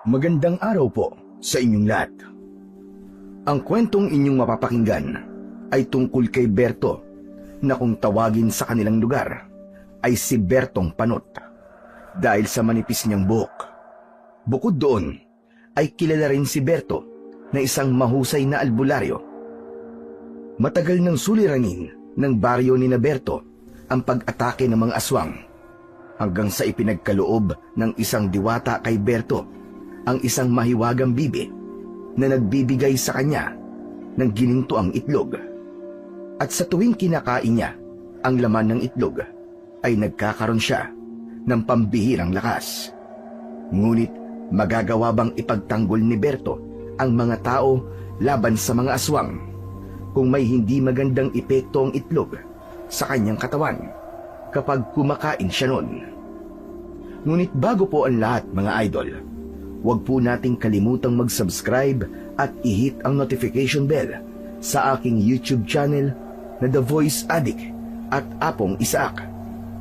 Magandang araw po sa inyong lahat. Ang kwentong inyong mapapakinggan ay tungkol kay Berto na kung tawagin sa kanilang lugar ay si Bertong Panot dahil sa manipis niyang buhok. Bukod doon ay kilala rin si Berto na isang mahusay na albularyo. Matagal nang suliranin ng baryo ni Berto ang pag-atake ng mga aswang hanggang sa ipinagkaloob ng isang diwata kay Berto ang isang mahiwagang bibi na nagbibigay sa kanya ng ginintuang itlog. At sa tuwing kinakain niya ang laman ng itlog, ay nagkakaroon siya ng pambihirang lakas. Ngunit magagawa bang ipagtanggol ni Berto ang mga tao laban sa mga aswang kung may hindi magandang epekto ang itlog sa kanyang katawan kapag kumakain siya nun? Ngunit bago po ang lahat, mga idol, huwag po nating kalimutang mag-subscribe at i-hit ang notification bell sa aking YouTube channel na The Voice Addict at Apong Isaac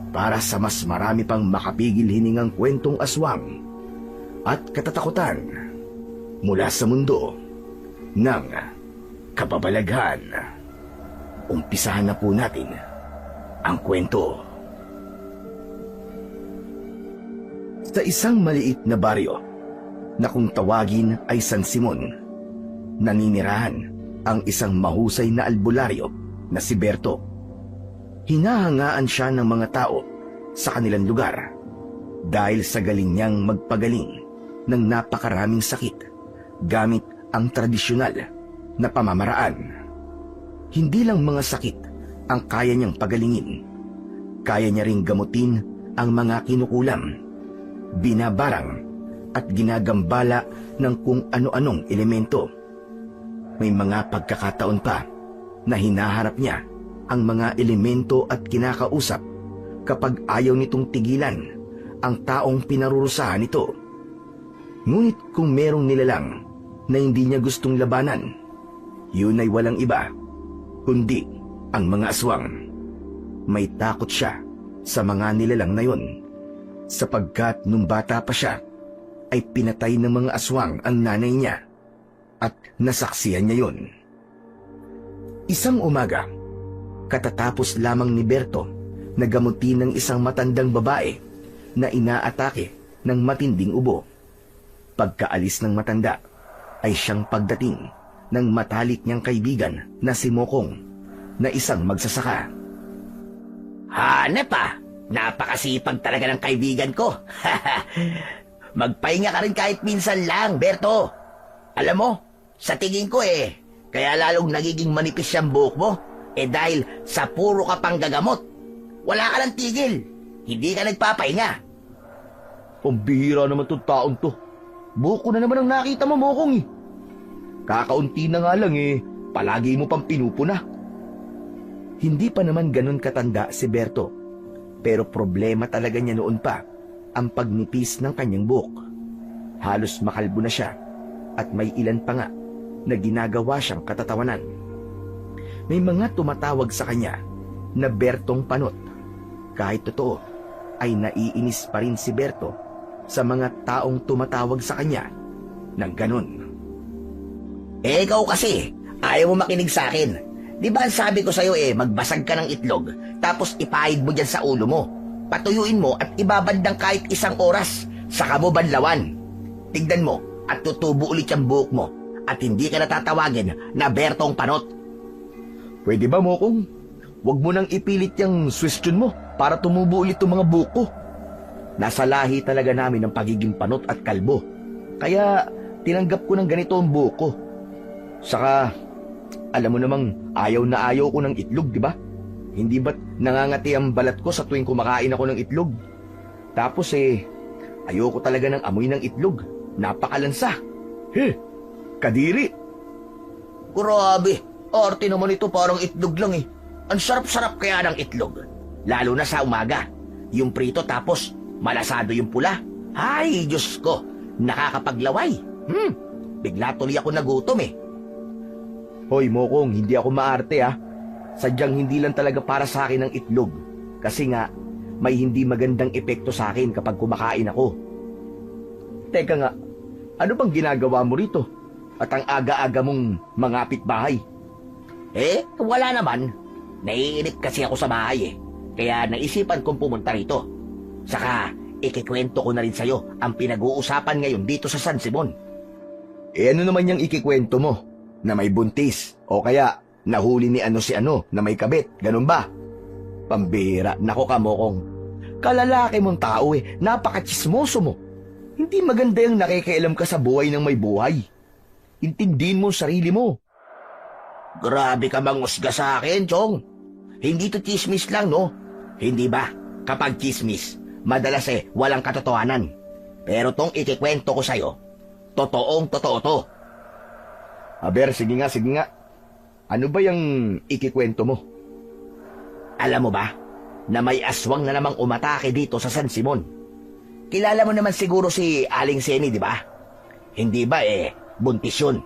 para sa mas marami pang makapigil hiningang kwentong aswang at katatakutan mula sa mundo ng kababalaghan. Umpisahan na po natin ang kwento. Sa isang maliit na baryo na kung tawagin ay San Simon, naninirahan ang isang mahusay na albularyo na si Berto. Hinahangaan siya ng mga tao sa kanilang lugar dahil sa galing niyang magpagaling ng napakaraming sakit gamit ang tradisyonal na pamamaraan. Hindi lang mga sakit ang kaya niyang pagalingin, kaya niya ring gamutin ang mga kinukulam, binabarang at ginagambala ng kung ano-anong elemento. May mga pagkakataon pa na hinaharap niya ang mga elemento at kinakausap kapag ayaw nitong tigilan ang taong pinarurusahan nito. Ngunit kung merong nilalang na hindi niya gustong labanan, yun ay walang iba kundi ang mga aswang. May takot siya sa mga nilalang na yun sapagkat nung bata pa siya ay pinatay ng mga aswang ang nanay niya at nasaksihan niya yun. Isang umaga, katatapos lamang ni Berto na gamutin ng isang matandang babae na inaatake ng matinding ubo. Pagkaalis ng matanda ay siyang pagdating ng matalik niyang kaibigan na si Mokong na isang magsasaka. Hanep ah! Napakasipag talaga ng kaibigan ko. Magpahinga ka rin kahit minsan lang, Berto. Alam mo, sa tingin ko kaya lalong nagiging manipis siyang buhok mo, dahil sa puro ka pang gagamot. Wala ka lang tigil. Hindi ka nagpapahinga. Pambihira naman itong taon to. Buhok ko na naman ang nakita mo, Mokong. Kakaunti na nga lang palagi mo pang pinupuna. Hindi pa naman ganun katanda si Berto. Pero problema talaga niya noon pa ang pagnipis ng kanyang buhok. Halos makalbo na siya at may ilan pa nga na ginagawa siyang katatawanan. May mga tumatawag sa kanya na Bertong Panot. Kahit totoo, ay naiinis pa rin si Berto sa mga taong tumatawag sa kanya ng ganun. Ikaw kasi, ayaw mo makinig sa akin. Di ba ang sabi ko sa'yo magbasag ka ng itlog, tapos ipahid mo dyan sa ulo mo. Patuyuin mo at ibabandang kahit 1 oras, saka mo banlawan. Tignan mo at tutubo ulit yung buhok mo at hindi ka natatawagin na Bertong Panot. Pwede ba, Mokong? Huwag mo nang ipilit yung question mo para tumubo ulit yung mga buhok ko. Nasa lahi talaga namin ang pagiging panot at kalbo. Kaya tinanggap ko ng ganito ang buhok ko. Saka, alam mo namang ayaw na ayaw ko ng itlog, di ba? Hindi ba't nangangati ang balat ko sa tuwing kumakain ako ng itlog? Tapos ayoko talaga ng amoy ng itlog. Napakalansa. Kadiri. Grabe, arte naman ito, parang itlog lang Ang sarap-sarap kaya ng itlog. Lalo na sa umaga. Yung prito tapos malasado yung pula. Ay, Diyos ko, nakakapaglaway. Bigla tuloy ako nagutom Hoy, Mokong, hindi ako maarte Sadyang hindi lang talaga para sa akin ang itlog. Kasi nga, may hindi magandang epekto sa akin kapag kumakain ako. Teka nga, ano bang ginagawa mo rito? At ang aga-aga mong mangapit bahay. Wala naman. Naiinip kasi ako sa bahay Kaya naisipan kong pumunta rito. Saka, ikikwento ko na rin sa'yo ang pinag-uusapan ngayon dito sa San Simon. Ano naman yung ikikwento mo? Na may buntis? O kaya, nahuli ni ano si ano na may kabit? Ganun ba? Pambira, nako ka Mokong. Kalalaki mong tao napaka-chismoso mo. Hindi maganda yung nakikialam ka sa buhay ng may buhay. Intindihin mo sarili mo. Grabe ka mangusga sa akin, Chong. Hindi to chismis lang, no? Hindi ba? Kapag chismis, madalas walang katotohanan. Pero tong ikikwento ko sa'yo, totoong totoo to. Aber, sige nga. Ano ba yung ikikwento mo? Alam mo ba, na may aswang na namang umatake dito sa San Simon. Kilala mo naman siguro si Aling Seni, di ba? Hindi ba buntis yun?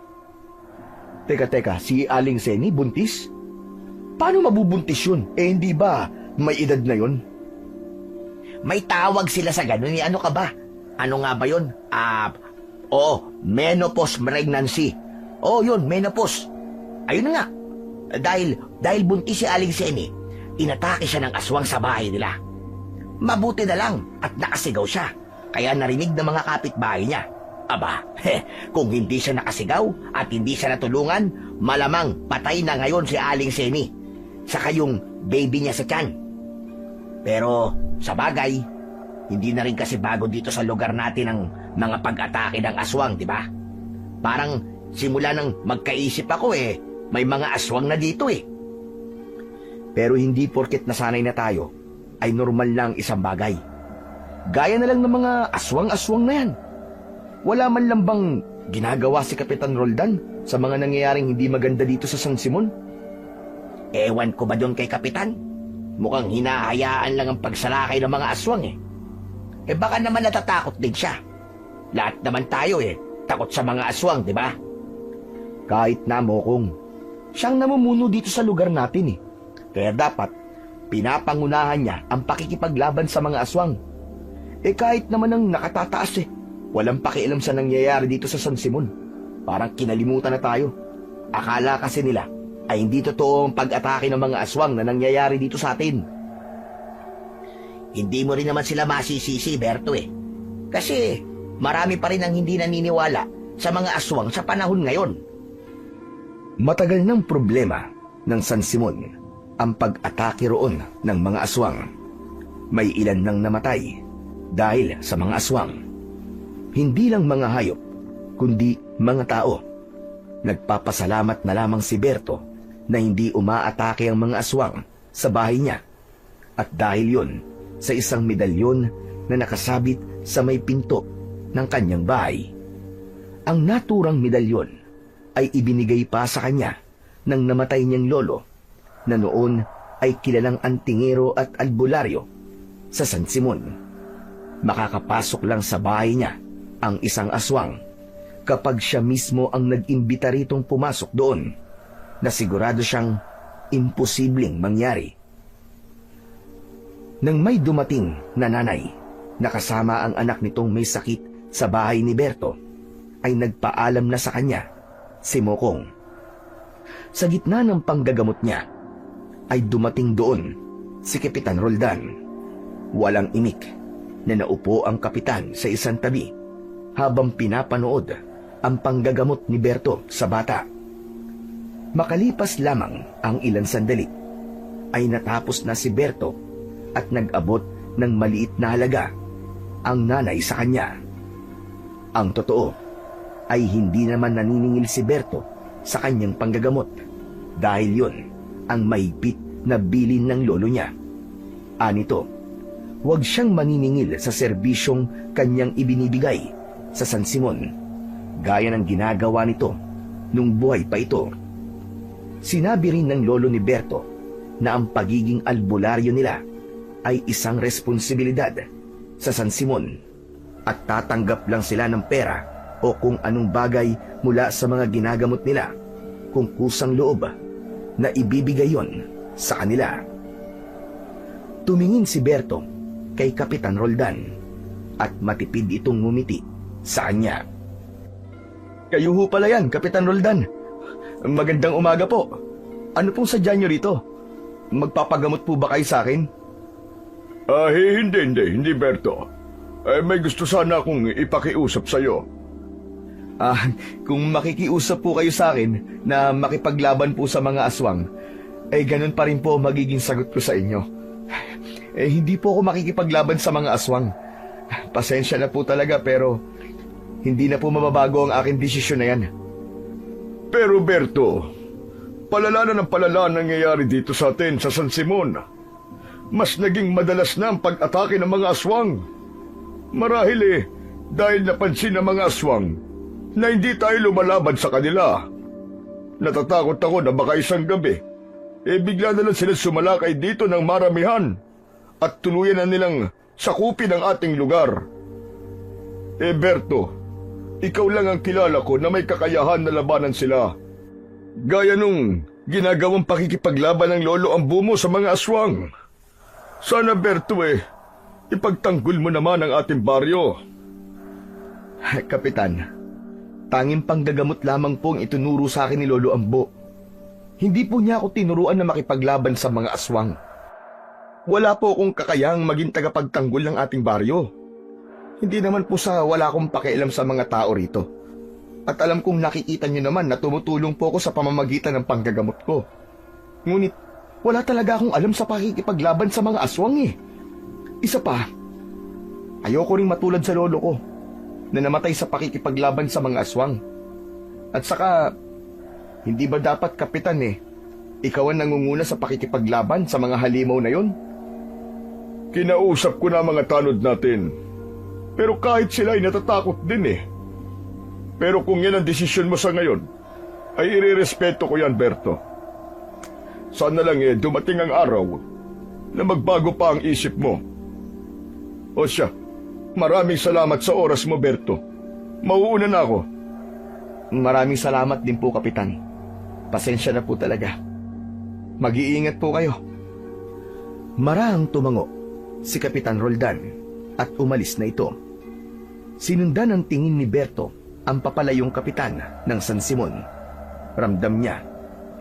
Teka, si Aling Seni buntis? Paano mabubuntis yun? Hindi ba may edad na yun? May tawag sila sa ganun. Ano ka ba? Ano nga ba yun? Menopause pregnancy. Yun, menopause. Ayun na nga. Dahil buntis si Aling Seni, inatake siya ng aswang sa bahay nila. Mabuti na lang at nakasigaw siya. Kaya narinig ng mga kapitbahay niya. Aba, kung hindi siya nakasigaw at hindi siya natulungan, malamang patay na ngayon si Aling Seni. Saka yung baby niya sa tiyan. Pero sa bagay, hindi na rin kasi bago dito sa lugar natin ang mga pag-atake ng aswang, di ba? Parang simula nang magkaisip ako may mga aswang na dito Pero hindi porket nasanay na tayo, ay normal lang isang bagay. Gaya na lang ng mga aswang-aswang na yan. Wala man lang bang ginagawa si Kapitan Roldan sa mga nangyayaring hindi maganda dito sa San Simon? Ewan ko ba doon kay Kapitan? Mukhang hinahayaan lang ang pagsalakay ng mga aswang baka naman natatakot din siya. Lahat naman tayo takot sa mga aswang, di ba? Kahit na Mokong, siyang namumuno dito sa lugar natin Kaya dapat, pinapangunahan niya ang pakikipaglaban sa mga aswang. Kahit naman ang nakatataas walang pakialam sa nangyayari dito sa San Simon. Parang kinalimutan na tayo. Akala kasi nila ay hindi totoo ang pag-atake ng mga aswang na nangyayari dito sa atin. Hindi mo rin naman sila masisisi, Berto Kasi marami pa rin ang hindi naniniwala sa mga aswang sa panahon ngayon. Matagal ng problema ng San Simon ang pag-atake roon ng mga aswang. May ilan nang namatay dahil sa mga aswang. Hindi lang mga hayop, kundi mga tao. Nagpapasalamat na lamang si Berto na hindi umaatake ang mga aswang sa bahay niya. At dahil yun, sa isang medalyon na nakasabit sa may pinto ng kanyang bahay. Ang naturang medalyon ay ibinigay pa sa kanya ng namatay niyang lolo na noon ay kilalang antingero at albularyo sa San Simon. Makakapasok lang sa bahay niya ang isang aswang kapag siya mismo ang nag-imbita ritong pumasok doon, na sigurado siyang imposibleng mangyari. Nang may dumating na nanay na kasama ang anak nitong may sakit sa bahay ni Berto, ay nagpaalam na sa kanya si Mokong. Sa gitna ng panggagamot niya, ay dumating doon si Kapitan Roldan. Walang imik na naupo ang kapitan sa isang tabi habang pinapanood ang panggagamot ni Berto sa bata. Makalipas lamang ang ilang sandali, ay natapos na si Berto at nag-abot ng maliit na halaga ang nanay sa kanya. Ang totoo ay hindi naman naniningil si Berto sa kanyang panggagamot dahil yun ang mahigpit na bilin ng lolo niya. Anito, huwag siyang maniningil sa serbisyong kanyang ibinibigay sa San Simon, gaya ng ginagawa nito nung buhay pa ito. Sinabi rin ng lolo ni Berto na ang pagiging albularyo nila ay isang responsibilidad sa San Simon at tatanggap lang sila ng pera o kung anong bagay mula sa mga ginagamot nila kung kusang loob na ibibigay yon sa kanila. Tumingin si Berto kay Kapitan Roldan at matipid itong ngumiti sa kanya. Kayo ho pala yan, Kapitan Roldan. Magandang umaga po. Ano pong sadya nyo rito? Magpapagamot po ba kayo sa akin? Hindi, Berto. May gusto sana akong ipakiusap sa'yo. Kung makikiusap po kayo sa akin na makipaglaban po sa mga aswang, ganun pa rin po magiging sagot ko sa inyo. Hindi po ako makikipaglaban sa mga aswang. Pasensya na po talaga pero hindi na po mababago ang aking desisyon na yan. Pero Berto, palala na ng palala ang nangyayari dito sa atin sa San Simon. Mas naging madalas na ang pag-atake ng mga aswang. Marahil dahil napansin ng mga aswang na hindi tayo lumalaban sa kanila. Natatakot ako na baka isang gabi, bigla na lang sila sumalakay dito ng maramihan at tuluyan na nilang sakupin ang ating lugar. Berto, ikaw lang ang kilala ko na may kakayahan na labanan sila. Gaya nung ginagawang pakikipaglaban ng lolo ang bumo sa mga aswang. Sana Berto ipagtanggol mo naman ang ating baryo. Kapitan, tanging panggagamot lamang pong itunuro sa akin ni Lolo Ambo. Hindi po niya ako tinuruan na makipaglaban sa mga aswang. Wala po akong kakayahang maging tagapagtanggol ng ating baryo. Hindi naman po sa wala akong pakialam sa mga tao rito. At alam kong nakikita niyo naman na tumutulong po ako sa pamamagitan ng panggagamot ko. Ngunit wala talaga akong alam sa pakikipaglaban sa mga aswang Isa pa, ayoko ring matulad sa lolo ko na namatay sa pakikipaglaban sa mga aswang. At saka, hindi ba dapat, Kapitan ikaw ang nangunguna sa pakikipaglaban sa mga halimaw na yon? Kinausap ko na mga tanod natin. Pero kahit sila ay natatakot din Pero kung yan ang desisyon mo sa ngayon, ay irerespeto ko yan, Berto. Sana lang dumating ang araw na magbago pa ang isip mo. O siya, maraming salamat sa oras mo, Berto. Mauuna na ako. Maraming salamat din po, Kapitan. Pasensya na po talaga. Mag-iingat po kayo. Marahang tumango si Kapitan Roldan at umalis na ito. Sinundan ng tingin ni Berto ang papalayong kapitan ng San Simon. Ramdam niya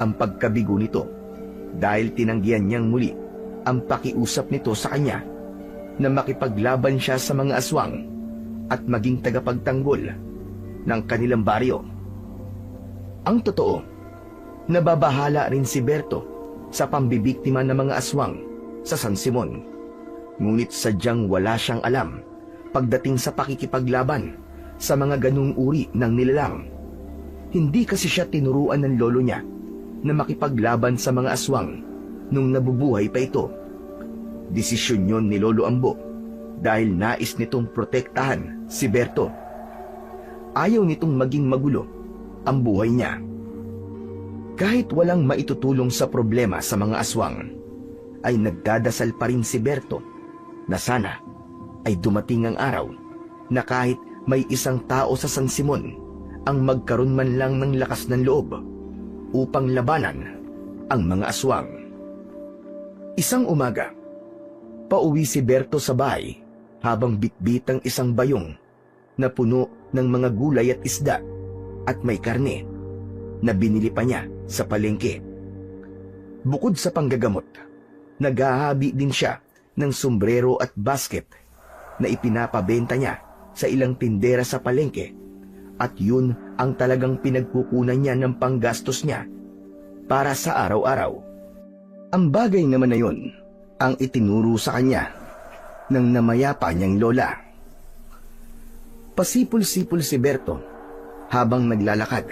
ang pagkabigo nito dahil tinanggihan niyang muli ang pakiusap nito sa kanya na makipaglaban siya sa mga aswang at maging tagapagtanggol ng kanilang baryo. Ang totoo, nababahala rin si Berto sa pambibiktima ng mga aswang sa San Simon. Ngunit sadyang wala siyang alam pagdating sa pakikipaglaban sa mga ganung uri ng nilalang. Hindi kasi siya tinuruan ng lolo niya na makipaglaban sa mga aswang nung nabubuhay pa ito. Desisyon yon ni Lolo Ambo dahil nais nitong protektahan si Berto. Ayaw nitong maging magulo ang buhay niya. Kahit walang maitutulong sa problema sa mga aswang, ay nagdadasal pa rin si Berto na sana ay dumating ang araw na kahit may isang tao sa San Simon ang magkaroon man lang ng lakas ng loob upang labanan ang mga aswang. Isang umaga, pauwi si Berto sa bahay habang bitbit ang isang bayong na puno ng mga gulay at isda at may karne na binili pa niya sa palengke. Bukod sa panggagamot, naghahabi din siya ng sombrero at basket na ipinapabenta niya sa ilang tindera sa palengke at yun ang talagang pinagkukunan niya ng panggastos niya para sa araw-araw. Ang bagay naman na yun ang itinuro sa kanya ng namayapa niyang lola. Pasipol-sipol si Berto habang naglalakad.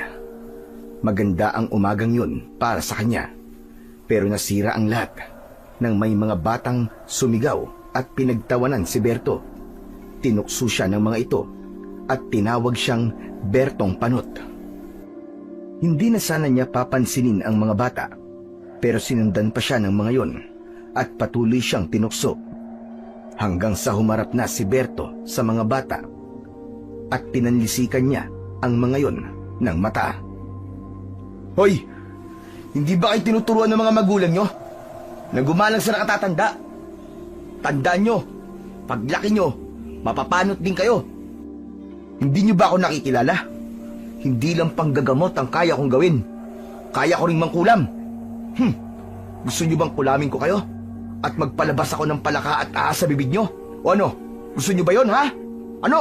Maganda ang umagang yun para sa kanya, pero nasira ang lahat nang may mga batang sumigaw at pinagtawanan si Berto. Tinukso siya ng mga ito at tinawag siyang Bertong Panot. Hindi na sana niya papansinin ang mga bata, pero sinundan pa siya ng mga yon at patuloy siyang tinukso hanggang sa humarap na si Berto sa mga bata at pinanlisikan niya ang mga yon ng mata. Hoy! Hindi ba kayo tinuturuan ng mga magulang nyo na gumalang sa nakatatanda? Tandaan nyo, paglaki nyo, mapapanot din kayo. Hindi nyo ba ako nakikilala? Hindi lang panggagamot ang kaya kong gawin. Kaya ko ring mangkulam. Gusto niyo bang kulamin ko kayo? At magpalabas ako ng palaka at aas sa bibig niyo? O ano? Gusto niyo ba yon, ha? Ano?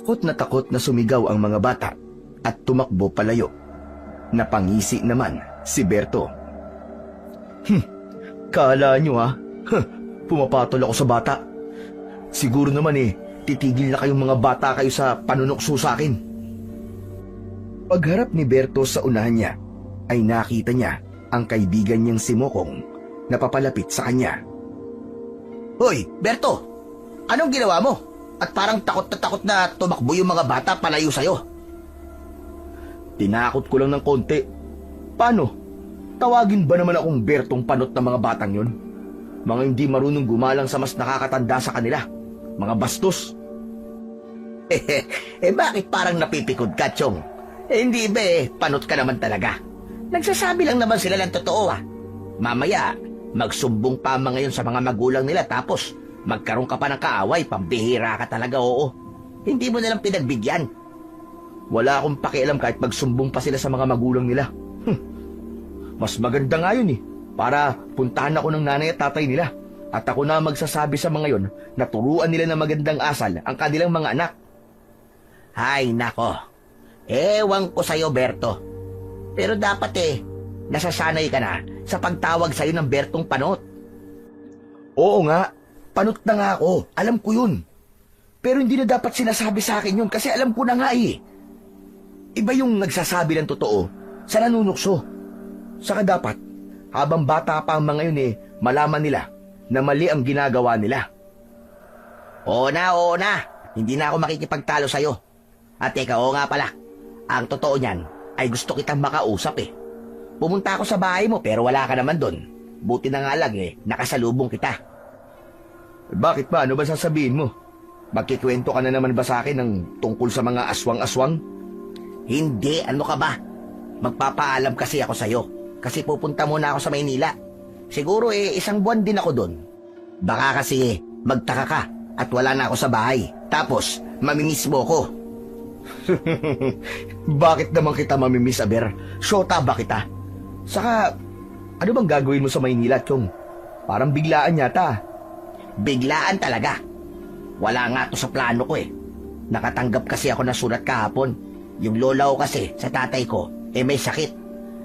Takot na sumigaw ang mga bata at tumakbo palayo. Napangisi naman si Berto. Kala nyo ha? Pumapatol ako sa bata. Siguro naman titigil na kayong mga bata kayo sa panunokso sa akin. Pagharap ni Berto sa unahan niya, ay nakita niya ang kaibigan niyang si Mokong na papalapit sa kanya. Hoy, Berto! Anong ginawa mo? At parang takot na tumakbo yung mga bata palayo sa'yo. Tinakot ko lang ng konti. Paano? Tawagin ba naman akong Bertong panot ng mga batang yon? Mga hindi marunong gumalang sa mas nakakatanda sa kanila. Mga bastos. Bakit parang napipikod ka, Chong? Hindi ba panot ka naman talaga. Nagsasabi lang naman sila ng totoo Mamaya, magsumbong pa mga ngayon sa mga magulang nila tapos magkaroon ka pa ng kaaway, pambihira ka talaga, oo. Hindi mo nalang pinagbigyan. Wala akong pakialam kahit magsumbong pa sila sa mga magulang nila. Mas maganda nga yun para puntahan ako ng nanay at tatay nila. At ako na magsasabi sa mga yon na turuan nila ng magandang asal ang kanilang mga anak. Hay nako, ewan ko sa'yo, Berto. Pero dapat nasasanay ka na sa pagtawag sa'yo ng Bertong Panot. Oo nga, panot na nga ako. Alam ko yun. Pero hindi na dapat sinasabi sa akin yun kasi alam ko na nga Iba yung nagsasabi ng totoo sa nanunukso. Saka dapat, habang bata pa ang mga yun malaman nila na mali ang ginagawa nila. Oo na. Hindi na ako makikipagtalo sa'yo. At teka, oo nga pala. Ang totoo niyan ay gusto kitang makausap Pumunta ako sa bahay mo pero wala ka naman doon. Buti na nga lang nakasalubong kita. Bakit ba? Ano ba sasabihin mo? Magkikwento ka na naman ba sa akin ng tungkol sa mga aswang-aswang? Hindi, ano ka ba? Magpapaalam kasi ako sa'yo. Kasi pupunta muna ako sa Maynila. Siguro 1 buwan din ako doon. Baka kasi magtaka ka at wala na ako sa bahay. Tapos, mamimiss mo ko. Bakit naman kita mamimiss, Aber? Shota ba kita? Saka, ano bang gagawin mo sa Maynila, Chong? Parang biglaan yata. Biglaan talaga. Wala nga to sa plano ko Nakatanggap kasi ako ng sulat kahapon. Yung lola ko kasi sa tatay ko may sakit.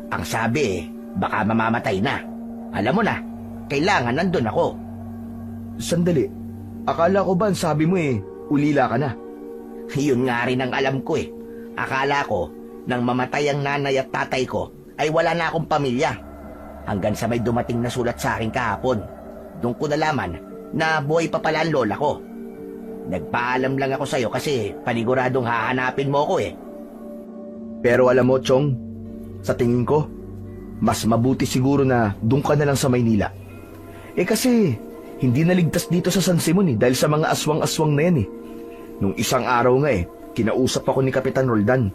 Ang sabi baka mamamatay na. Alam mo na, kailangan nandun ako. Sandali, akala ko ba ang sabi mo ulila ka na? Yun nga rin ang alam ko Akala ko, nang mamatay ang nanay at tatay ko, ay wala na akong pamilya. Hanggang sa may dumating na sulat sa akin kahapon. Doon ko nalaman na buhay pa pala ang lola ko. Nagpaalam lang ako sa'yo kasi paniguradong hahanapin mo ko Pero alam mo, Chong, sa tingin ko, mas mabuti siguro na doon ka na lang sa Maynila. Kasi, hindi naligtas dito sa San Simon dahil sa mga aswang-aswang na yan Nung isang araw nga kinausap ako ni Kapitan Roldan.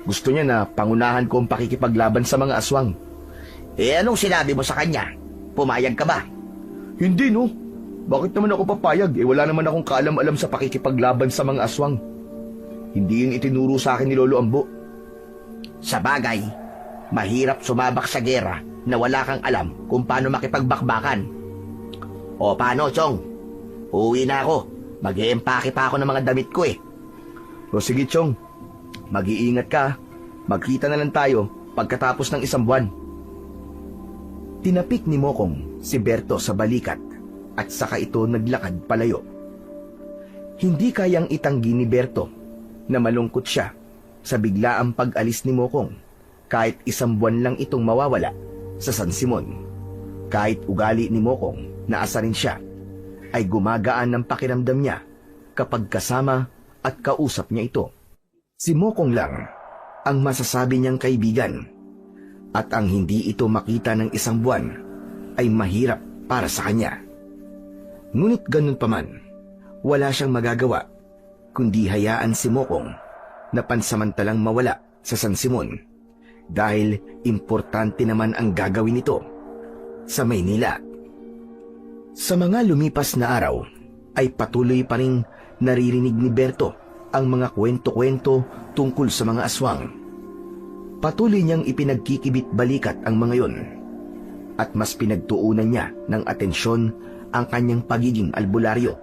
Gusto niya na pangunahan ko ang pakikipaglaban sa mga aswang. Anong sinabi mo sa kanya? Pumayag ka ba? Hindi no. Bakit naman ako papayag? Wala naman akong kaalam-alam sa pakikipaglaban sa mga aswang. Hindi yun itinuro sa akin ni Lolo Ambo. Sa bagay, mahirap sumabak sa gera na wala kang alam kung paano makipagbakbakan. O paano, Chong? Uwi na ako. Mag-i-empake pa ako ng mga damit ko O sige, Chong. Mag-iingat ka. Magkita na lang tayo pagkatapos ng 1 buwan. Tinapik ni Mokong si Berto sa balikat at saka ito naglakad palayo. Hindi kayang itanggi ni Berto na malungkot siya sa biglaang pag-alis ni Mokong kahit 1 buwan lang itong mawawala sa San Simon. Kahit ugali ni Mokong na asarin siya, ay gumagaan ng pakiramdam niya kapag kasama at kausap niya ito. Si Mokong lang ang masasabi niyang kaibigan at ang hindi ito makita ng 1 buwan ay mahirap para sa kanya. Ngunit ganun pa man, wala siyang magagawa kundi hayaan si Mokong na pansamantalang mawala sa San Simon dahil importante naman ang gagawin nito sa Maynila. Sa mga lumipas na araw ay patuloy pa rin naririnig ni Berto ang mga kwento-kwento tungkol sa mga aswang. Patuloy niyang ipinagkikibit-balikat ang mga yon, at mas pinagtuunan niya ng atensyon ang kanyang pagiging albularyo.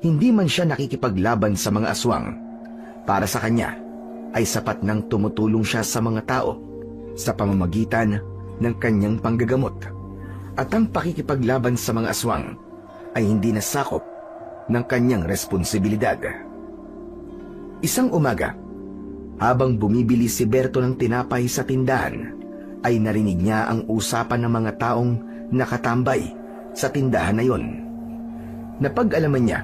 Hindi man siya nakikipaglaban sa mga aswang, para sa kanya ay sapat nang tumutulong siya sa mga tao sa pamamagitan ng kanyang panggagamot, at ang pakikipaglaban sa mga aswang ay hindi nasakop ng kanyang responsibilidad. Isang umaga, habang bumibili si Berto ng tinapay sa tindahan, ay narinig niya ang usapan ng mga taong nakatambay sa tindahan na yon. Napag-alaman niya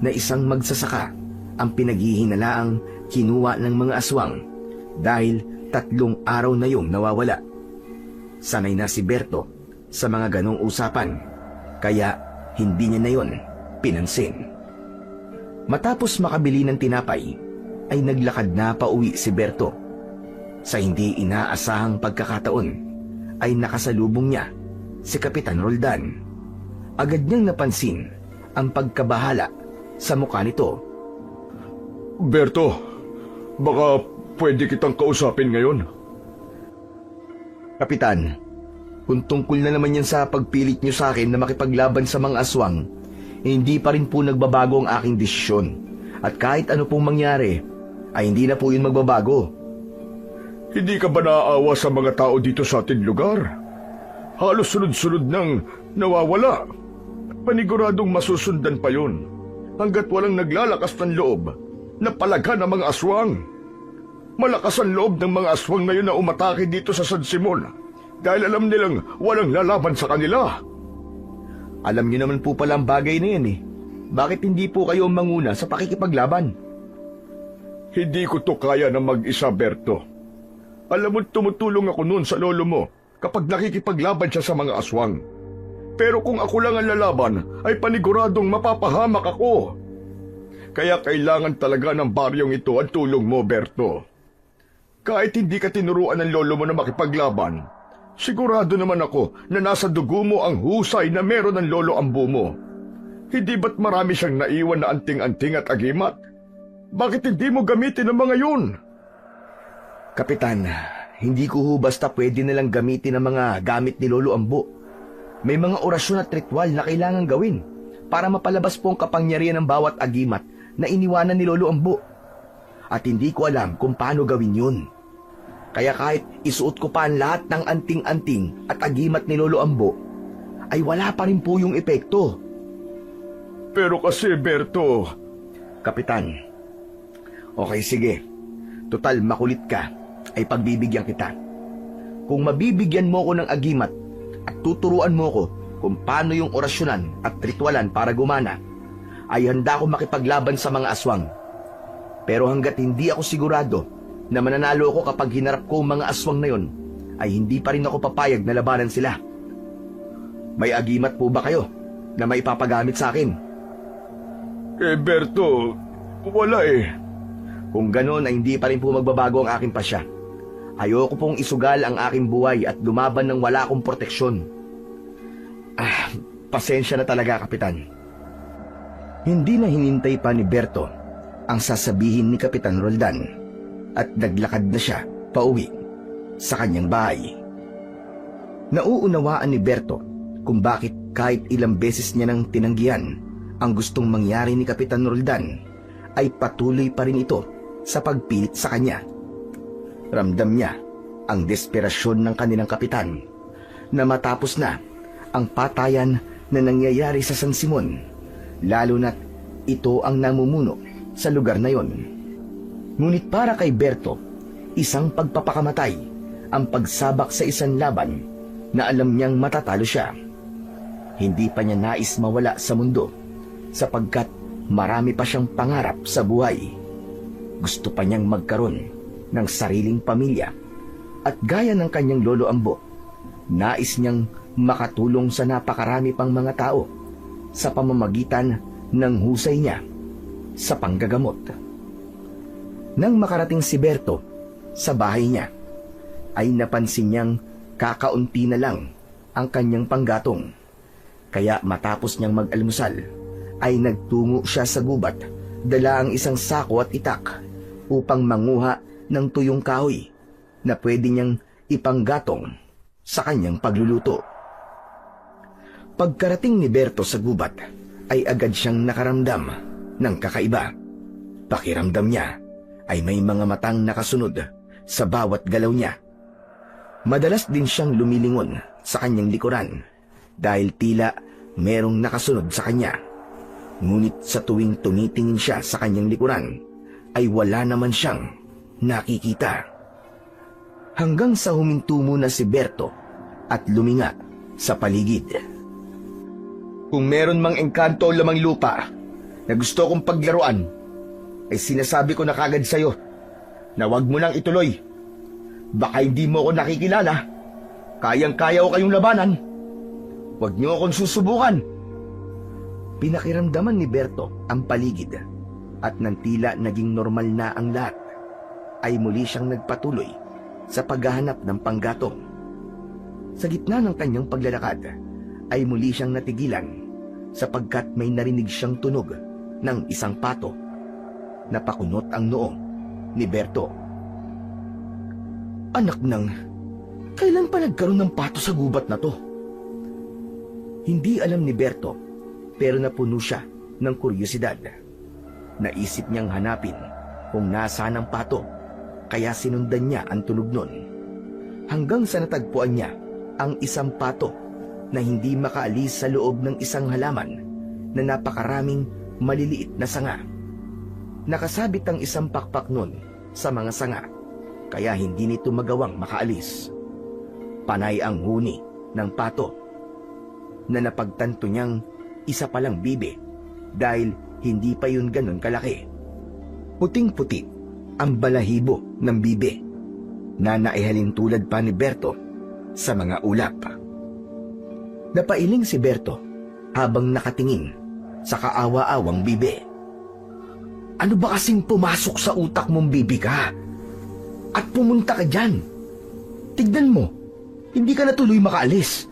na isang magsasaka ang pinaghihinalaang kinuha ng mga aswang dahil 3 araw na yung nawawala. Sanay na si Berto sa mga ganong usapan, kaya hindi niya na yon pinansin. Matapos makabili ng tinapay, ay naglakad na pauwi si Berto. Sa hindi inaasahang pagkakataon, ay nakasalubong niya si Kapitan Roldan. Agad niyang napansin ang pagkabahala sa mukha nito. Berto, baka pwede kitang kausapin ngayon. Kapitan, kung tungkol na naman yan sa pagpilit niyo sa akin na makipaglaban sa mga aswang, hindi pa rin po nagbabago ang aking desisyon. At kahit ano pong mangyari, ay hindi na po yun magbabago. Hindi ka ba naaawa sa mga tao dito sa ating lugar? Halos sunod-sunod nang nawawala. Paniguradong masusundan pa yun hanggat walang naglalakas ng loob na palaghan ng mga aswang. Malakas ang loob ng mga aswang ngayon na umatake dito sa San Simon dahil alam nilang walang lalaban sa kanila. Alam niyo naman po pala ang bagay na yan eh. Bakit hindi po kayo manguna sa pakikipaglaban? Hindi ko to kaya na mag-isa, Berto. Alam mo, tumutulong ako noon sa lolo mo kapag nakikipaglaban siya sa mga aswang. Pero kung ako lang ang lalaban, ay paniguradong mapapahamak ako. Kaya kailangan talaga ng baryong ito ang tulong mo, Berto. Kahit hindi ka tinuruan ng lolo mo na makipaglaban, sigurado naman ako na nasa dugo mo ang husay na meron ng lolo ambo mo. Hindi ba't marami siyang naiwan na anting-anting at agimat? Bakit hindi mo gamitin ang mga yun? Kapitan, hindi ko ho basta pwede nalang gamitin ang mga gamit ni Lolo Ambo. May mga orasyon at ritual na kailangan gawin para mapalabas po ang kapangyarihan ng bawat agimat na iniwanan ni Lolo Ambo. At hindi ko alam kung paano gawin yun. Kaya kahit isuot ko pa ang lahat ng anting-anting at agimat ni Lolo Ambo, ay wala pa rin po yung epekto. Pero kasi, Berto... Kapitan, okay sige. Total makulit ka, ay pagbibigyan kita. Kung mabibigyan mo ko ng agimat at tuturuan mo ko kung paano yung orasyonan at ritualan para gumana, ay handa ko makipaglaban sa mga aswang. Pero hanggat hindi ako sigurado na mananalo ako kapag hinarap ko ang mga aswang na yon, ay hindi pa rin ako papayag na labanan sila. May agimat po ba kayo na may ipapagamit sa akin? Berto, wala eh. Kung ganon ay hindi pa rin po magbabago ang aking pasya. Ayoko pong isugal ang aking buhay at lumaban ng wala akong proteksyon. Pasensya na talaga, Kapitan. Hindi na hinintay pa ni Berto ang sasabihin ni Kapitan Roldan at naglakad na siya pauwi sa kanyang bahay. Nauunawaan ni Berto kung bakit kahit ilang beses niya nang tinanggihan ang gustong mangyari ni Kapitan Roldan, ay patuloy pa rin ito sa pagpilit sa kanya. Ramdam niya ang desperasyon ng kanilang kapitan na matapos na ang patayan na nangyayari sa San Simon, lalo na't ito ang namumuno sa lugar na yon. Ngunit para kay Berto, isang pagpapakamatay ang pagsabak sa isang laban na alam niyang matatalo siya. Hindi pa niya nais mawala sa mundo sapagkat marami pa siyang pangarap sa buhay. Gusto pa niyang magkaroon ng sariling pamilya at gaya ng kanyang lolo Ambo, nais niyang makatulong sa napakarami pang mga tao sa pamamagitan ng husay niya sa panggagamot. Nang makarating si Berto sa bahay niya, ay napansin niyang kakaunti na lang ang kanyang panggatong. Kaya matapos niyang mag-almusal, ay nagtungo siya sa gubat dala ang isang sako at itak upang manguha ng tuyong kahoy na pwede niyang ipanggatong sa kanyang pagluluto. Pagkarating ni Berto sa gubat, ay agad siyang nakaramdam ng kakaiba. Pakiramdam niya ay may mga matang nakasunod sa bawat galaw niya. Madalas din siyang lumilingon sa kanyang likuran dahil tila merong nakasunod sa kanya. Ngunit sa tuwing tumitingin siya sa kanyang likuran, ay wala naman siyang nakikita. Hanggang sa huminto muna si Berto at luminga sa paligid. Kung meron mang engkanto o lamang lupa na gusto kong paglaruan, ay sinasabi ko na kagad sa'yo na wag mo nang ituloy. Baka hindi mo ako nakikilala. Kayang-kaya ko kayong labanan. Wag niyo akong susubukan. Pinakiramdaman ni Berto ang paligid at nang tila naging normal na ang lahat, ay muli siyang nagpatuloy sa paghahanap ng panggatong. Sa gitna ng kanyang paglalakad, ay muli siyang natigilan sapagkat may narinig siyang tunog ng isang pato. Napakunot ang noo ni Berto. Anak nang, kailan pa nagkaroon ng pato sa gubat na to? Hindi alam ni Berto, pero napuno siya ng kuryosidad. Naisip niyang hanapin kung nasaan ang pato, kaya sinundan niya ang tunog nun. Hanggang sa natagpuan niya ang isang pato na hindi makaalis sa loob ng isang halaman na napakaraming maliliit na sanga. Nakasabit ang isang pakpak nun sa mga sanga, kaya hindi nito magawang makaalis. Panay ang huni ng pato na napagtanto niyang isa palang bibe dahil hindi pa yun ganun kalaki. Puting-puti ang balahibo ng bibe na naihalin tulad pa ni Berto sa mga ulap. Napailing si Berto habang nakatingin sa kaawa-awang bibe. Ano ba kasing pumasok sa utak mong bibi ka? At pumunta ka dyan. Tignan mo, hindi ka na tuloy makaalis.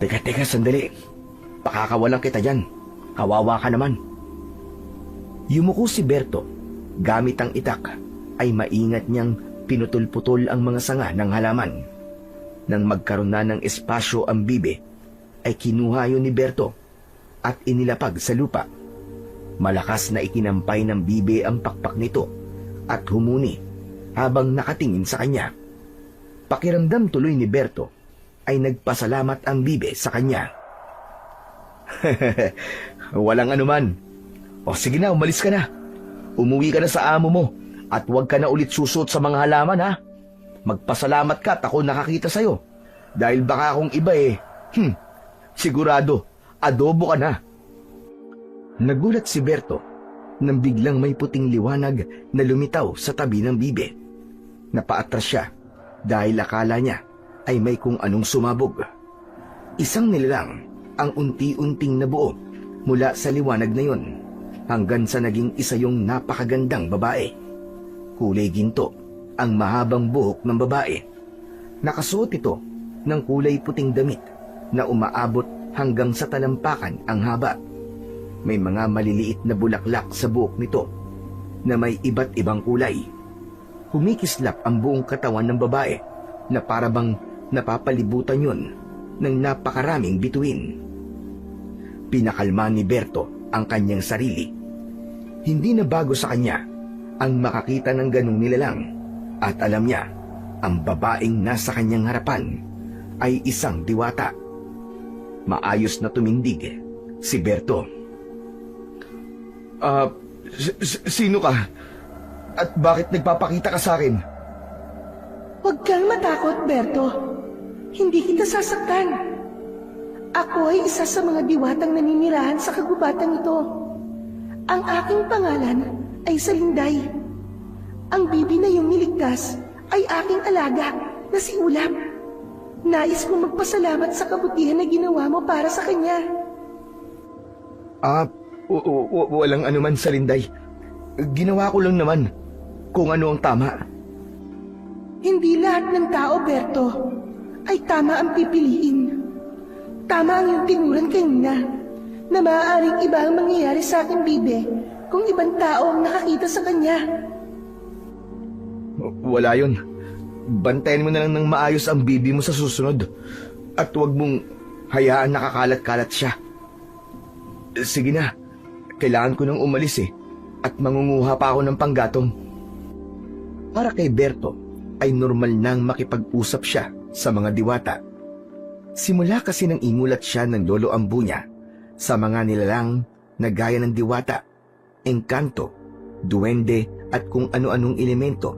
Teka, sandali. Pakakawalan kita dyan. Kawawa ka naman. Yumuko si Berto. Gamit ang itak, ay maingat niyang pinutol-putol ang mga sanga ng halaman. Nang magkaroon na ng espasyo ang bibe, ay kinuha yun ni Berto at inilapag sa lupa. Malakas na ikinampay ng bibe ang pakpak nito at humuni habang nakatingin sa kanya. Pakiramdam tuloy ni Berto ay nagpasalamat ang bibe sa kanya. Walang anuman. O sige na, umalis ka na. Umuwi ka na sa amo mo at huwag ka na ulit susuot sa mga halaman, ha? Magpasalamat ka at ako nakakita sa'yo. Dahil baka akong iba sigurado, adobo ka na. Nagulat si Berto nang biglang may puting liwanag na lumitaw sa tabi ng bibe. Napaatras siya dahil akala niya ay may kung anong sumabog. Isang nilalang ang unti-unting nabuo mula sa liwanag na yun hanggang sa naging isa yung napakagandang babae. Kulay ginto ang mahabang buhok ng babae. Nakasuot ito ng kulay puting damit na umaabot hanggang sa talampakan ang haba. May mga maliliit na bulaklak sa buhok nito na may iba't ibang kulay. Humikislap ang buong katawan ng babae na parabang napapalibutan yun ng napakaraming bituin. Pinakalma ni Berto ang kanyang sarili. Hindi na bago sa kanya ang makakita ng ganung nilalang at alam niya ang babaeng nasa kanyang harapan ay isang diwata. Maayos na tumindig si Berto. Sino ka? At bakit nagpapakita ka sa akin? Huwag kang matakot, Berto. Hindi kita sasaktan. Ako ay isa sa mga diwatang naninirahan sa kagubatan ito. Ang aking pangalan ay Salinday. Ang bibi na iyong niligtas ay aking alaga na si Ulap. Nais kong magpasalamat sa kabutihan na ginawa mo para sa kanya. Walang anuman, Salinday. Ginawa ko lang naman kung ano ang tama. Hindi lahat ng tao, Berto, ay tama ang pipiliin. Tama ang iyong tinuran kanina na maaaring iba ang mangyayari sa aking bibe kung ibang tao ang nakakita sa kanya. Wala yun. Bantayan mo na lang ng maayos ang bibi mo sa susunod. At huwag mong hayaan nakakalat-kalat siya. Sige na. Kailangan ko nang umalis at mangunguha pa ako ng panggatong. Para kay Berto ay normal nang makipag-usap siya sa mga diwata. Simula kasi nang imulat siya ng lolo ambu niya sa mga nilalang na gaya ng diwata, engkanto, duwende at kung ano-anong elemento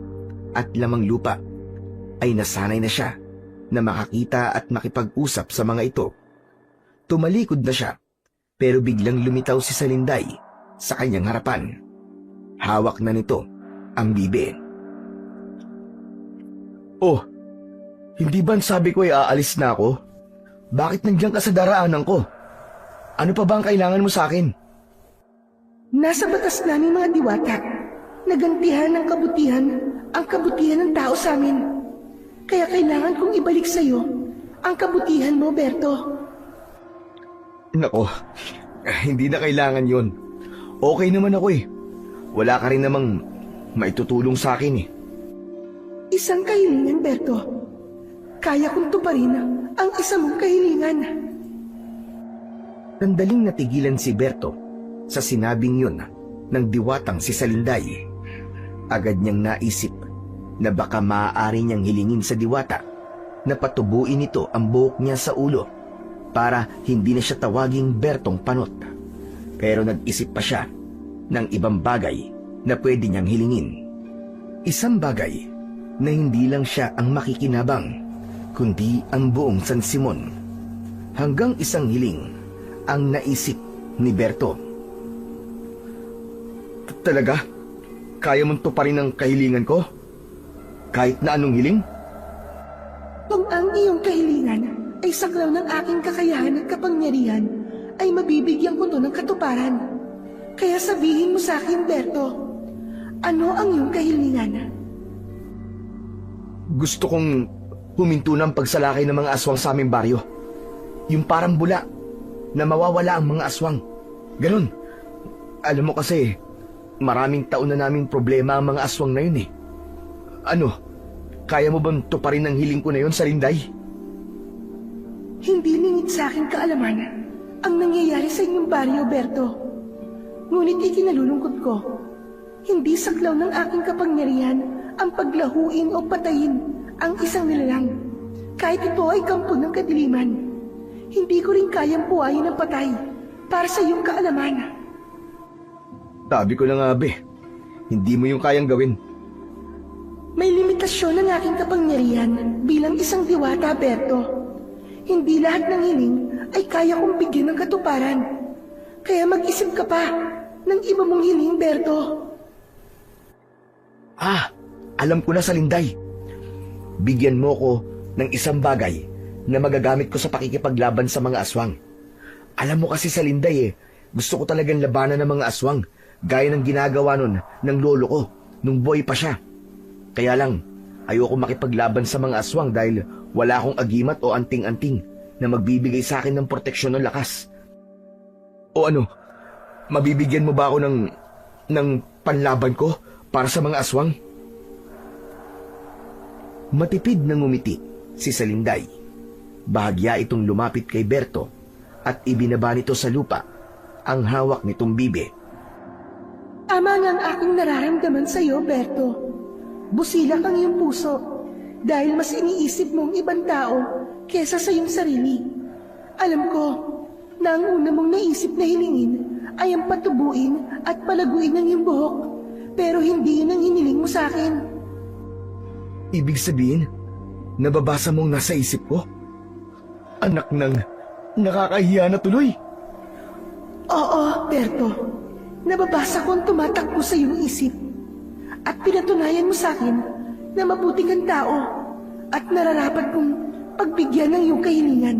at lamang lupa, ay nasanay na siya na makakita at makipag-usap sa mga ito. Tumalikod na siya, pero biglang lumitaw si Salinday sa kanyang harapan. Hawak na nito ang bibe. Oh, hindi ba sabi ko ay aalis na ako? Bakit nandiyan ka sa daraanan ko? Ano pa ba ang kailangan mo sa akin? Nasa batas namin mga diwata, nagantihan ng kabutihan ang kabutihan ng tao sa amin. Kaya kailangan kong ibalik sa iyo ang kabutihan mo, Berto. Nako, hindi na kailangan yon. Okay naman ako Wala ka rin namang maitutulong sa akin Isang kahilingan, Berto. Kaya kong tuparin ang isa mong kahilingan. Sandaling natigilan si Berto sa sinabing yun ng diwatang si Salinday. Agad niyang naisip na baka maaari niyang hilingin sa diwata na patubuin ito ang buhok niya sa ulo para hindi na siya tawaging Bertong Panot. Pero nag-isip pa siya ng ibang bagay na pwede niyang hilingin. Isang bagay na hindi lang siya ang makikinabang, kundi ang buong San Simon. Hanggang isang hiling ang naisip ni Berto. Talaga? Kaya mong tuparin ang kahilingan ko? Kahit na anong hiling? Kung ang iyong kahilingan ay saklaw ng aking kakayahan at kapangyarihan, ay mabibigyan ko to ng katuparan. Kaya sabihin mo sa akin, Berto, ano ang iyong kahilingan? Gusto kong huminto ng pagsalakay ng mga aswang sa aming baryo. Yung parang bula na mawawala ang mga aswang. Ganun. Alam mo kasi, maraming taon na naming problema ang mga aswang na yun Ano, kaya mo bang tuparin ang hiling ko na yun, Salinday? Hindi lingid sa aking kaalaman ang nangyayari sa inyong baryo, Berto. Ngunit ikinalulungkot ko, hindi saklaw ng aking kapangyarihan ang paglahuin o patayin ang isang nilalang. Kahit ito ay kampo ng kadiliman, hindi ko rin kayang buhayin ang patay para sa iyong kaalaman. Sabi ko na nga, hindi mo yung kayang gawin. May limitasyon ang aking kapangyarihan bilang isang diwata, Berto. Hindi lahat ng hiling ay kaya kong bigyan ng katuparan. Kaya mag-isip ka pa ng iba mong hiling, Berto. Alam ko na, Salinday. Bigyan mo ko ng isang bagay na magagamit ko sa pakikipaglaban sa mga aswang. Alam mo kasi, Salinday, gusto ko talagang labanan ng mga aswang, gaya ng ginagawa nun ng lolo ko, nung boy pa siya. Kaya lang, ayoko makipaglaban sa mga aswang dahil wala akong agimat o anting-anting na magbibigay sa akin ng proteksyon ng lakas. O ano, mabibigyan mo ba ako ng panlaban ko para sa mga aswang? Matipid na ngumiti si Salinday. Bahagya itong lumapit kay Berto at ibinaba nito sa lupa ang hawak nitong bibe. Tama nga ang aking nararamdaman sa iyo, Berto. Busilak ang iyong puso dahil mas iniisip mo ang ibang tao kesa sa iyong sarili. Alam ko na ang una mong naisip na hilingin ay ang patubuin at palaguin ng iyong buhok, pero hindi yun ang hiniling mo sa akin. Ibig sabihin, nababasa mong nasa isip ko? Anak ng nakakahiya na tuloy. Oo, Berto. Nababasa ko ang tumatakbo sa iyong isip. At pinatunayan mo sa akin na mabuti kang tao at nararapat kong pagbigyan ng iyong kahilingan.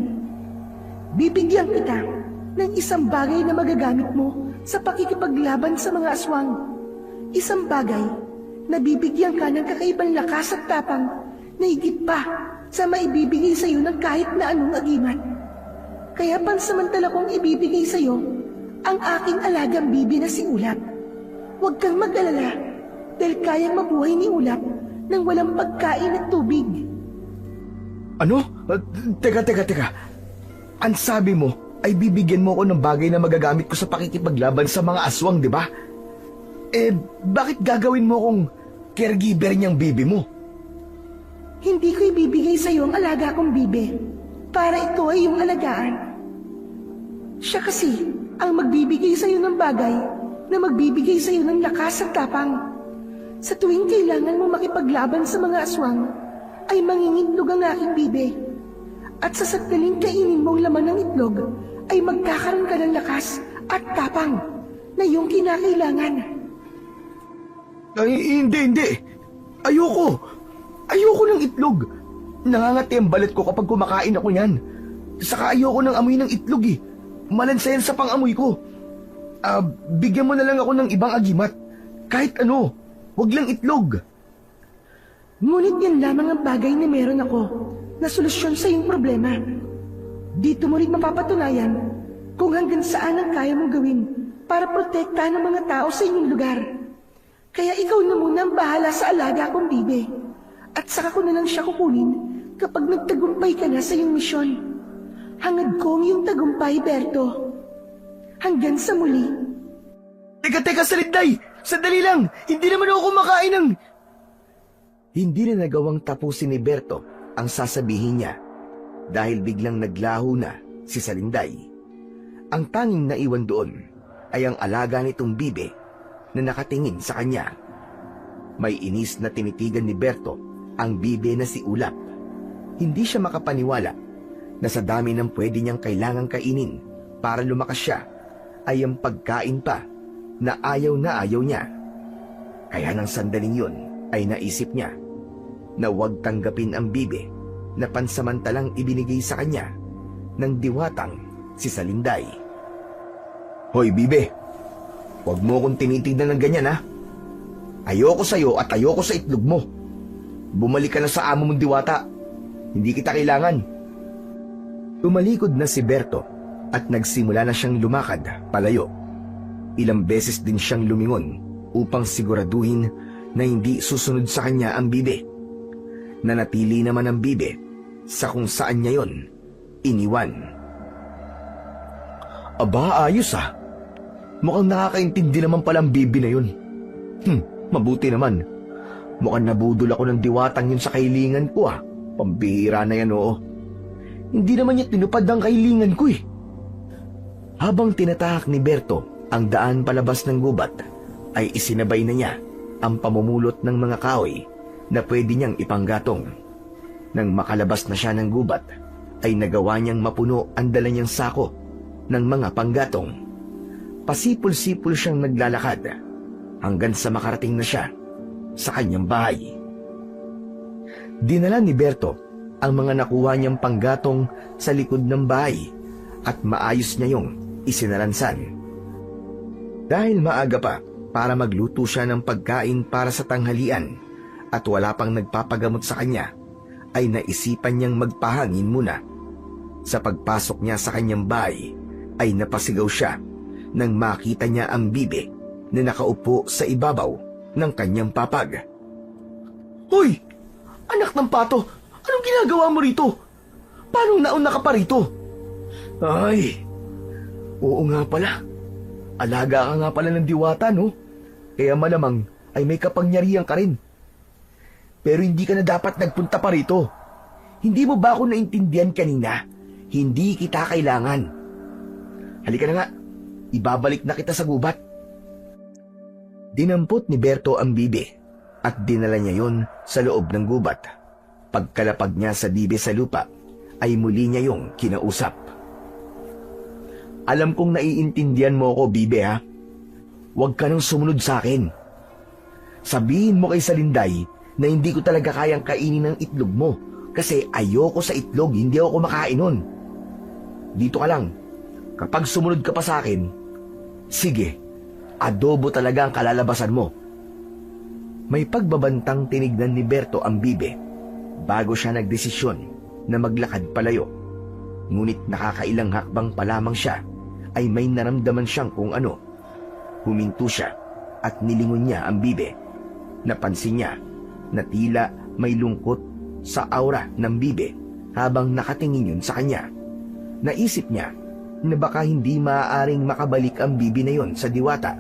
Bibigyan kita ng isang bagay na magagamit mo sa pakikipaglaban sa mga aswang. Isang bagay na bibigyan ka ng kakaibang lakas at tapang na higit pa sa maibibigay sa iyo ng kahit na anong agiman. Kaya pansamantala kong ibibigay sa iyo ang aking alagang bibi na si Ulap. Huwag kang mag-alala dahil kayang mabuhay ni Ulap nang walang pagkain at tubig. Ano? Teka. Ang sabi mo ay bibigyan mo ako ng bagay na magagamit ko sa pakikipaglaban sa mga aswang, di ba? Bakit gagawin mo akong caregiver niyang bibi mo? Hindi ko ibibigay sa iyo ang alaga kong bibi para ito ay iyong alagaan. Siya kasi ang magbibigay sa iyo ng bagay na magbibigay sa iyo ng lakas at tapang. Sa tuwing kailangan mo makipaglaban sa mga aswang, ay mangingitlog ang aking bibi. At sa sandaling kainin mo ang laman ng itlog, ay magkakaroon ka ng lakas at tapang na iyong kinakailangan. Ay, hindi. Ayoko ng itlog. Nangangati ang balat ko kapag kumakain ako yan. Saka ayoko ng amoy ng itlog eh. Malansa yan sa pang-amoy ko. Bigyan mo na lang ako ng ibang agimat. Kahit ano, wag lang itlog. Ngunit yan lamang ang bagay na meron ako na solusyon sa iyong problema. Dito mo rin mapapatunayan kung hanggang saan ang kaya mong gawin para protektahan ang mga tao sa inyong lugar. Kaya ikaw na muna ang bahala sa alaga kong bibi. At saka ko na lang siya kukunin kapag nagtagumpay ka na sa iyong misyon. Hangad ko ang iyong tagumpay, Berto. Hanggang sa muli. Teka, Salinday! Sandali lang! Hindi naman ako kumakain ng... Hindi na nagawang tapusin ni Berto ang sasabihin niya dahil biglang naglaho na si Salinday. Ang tanging naiwan doon ay ang alaga nitong bibe na nakatingin sa kanya. May inis na tinitigan ni Berto ang bibe na si Ulap. Hindi siya makapaniwala na sa dami ng pwede niyang kailangang kainin para lumakas siya ay ang pagkain pa na ayaw niya. Kaya nang sandaling yun ay naisip niya na huwag tanggapin ang bibe na pansamantalang ibinigay sa kanya ng diwatang si Salinday. Hoy bibe, huwag mo akong tinitignan ng ganyan ha. Ayoko sa'yo at ayoko sa itlog mo. Bumalik ka na sa amo mong diwata. Hindi kita kailangan. Tumalikod na si Berto at nagsimula na siyang lumakad palayo. Ilang beses din siyang lumingon upang siguraduhin na hindi susunod sa kanya ang bibe. Nanatili naman ang bibe sa kung saan niya yon iniwan. Aba, ayos ah. Mukhang nakakaintindi naman palang bibi na yun. Mabuti naman. Mukhang nabudol ako ng diwatang yun sa kahilingan ko ah. Pambihira na yan oo. Hindi naman niya tinupad ang kahilingan ko eh. Habang tinatahak ni Berto ang daan palabas ng gubat, ay isinabay na niya ang pamumulot ng mga kahoy na pwede niyang ipanggatong. Nang makalabas na siya ng gubat, ay nagawa niyang mapuno ang dala niyang sako ng mga panggatong. Pasipol-sipol siyang naglalakad hanggang sa makarating na siya sa kanyang bahay. Dinala ni Berto ang mga nakuha niyang panggatong sa likod ng bahay at maayos niya yung isinalansan. Dahil maaga pa para magluto siya ng pagkain para sa tanghalian at wala pang nagpapagamot sa kanya, ay naisipan niyang magpahangin muna. Sa pagpasok niya sa kanyang bahay, ay napasigaw siya nang makita niya ang bibe na nakaupo sa ibabaw ng kanyang papag. Hoy! Anak ng pato! Anong ginagawa mo rito? Paano nauna ka pa rito? Ay! Oo nga pala. Alaga ka nga pala ng diwata, no? Kaya malamang ay may kapangyarihan ka rin. Pero hindi ka na dapat nagpunta pa rito. Hindi mo ba ako naintindihan kanina? Hindi kita kailangan. Halika na nga. Ibabalik na kita sa gubat. Dinampot ni Berto ang bibe at dinala niya yon sa loob ng gubat. Pagkalapag niya sa bibe sa lupa, ay muli niya yung kinausap. Alam kong naiintindihan mo ako, bibe ha. Huwag ka nang sumunod sa akin. Sabihin mo kay Salinday na hindi ko talaga kayang kainin ng itlog mo kasi ayoko sa itlog, hindi ako kumakain nun. Dito ka lang. Kapag sumunod ka pa sa akin, sige, adobo talaga ang kalalabasan mo. May pagbabantang tinignan ni Berto ang bibe bago siya nagdesisyon na maglakad palayo. Ngunit nakakailang hakbang pa lamang siya ay may naramdaman siyang kung ano. Huminto siya at nilingon niya ang bibe. Napansin niya na tila may lungkot sa aura ng bibe habang nakatingin yun sa kanya. Naisip niya na baka hindi maaaring makabalik ang bibi na yon sa diwata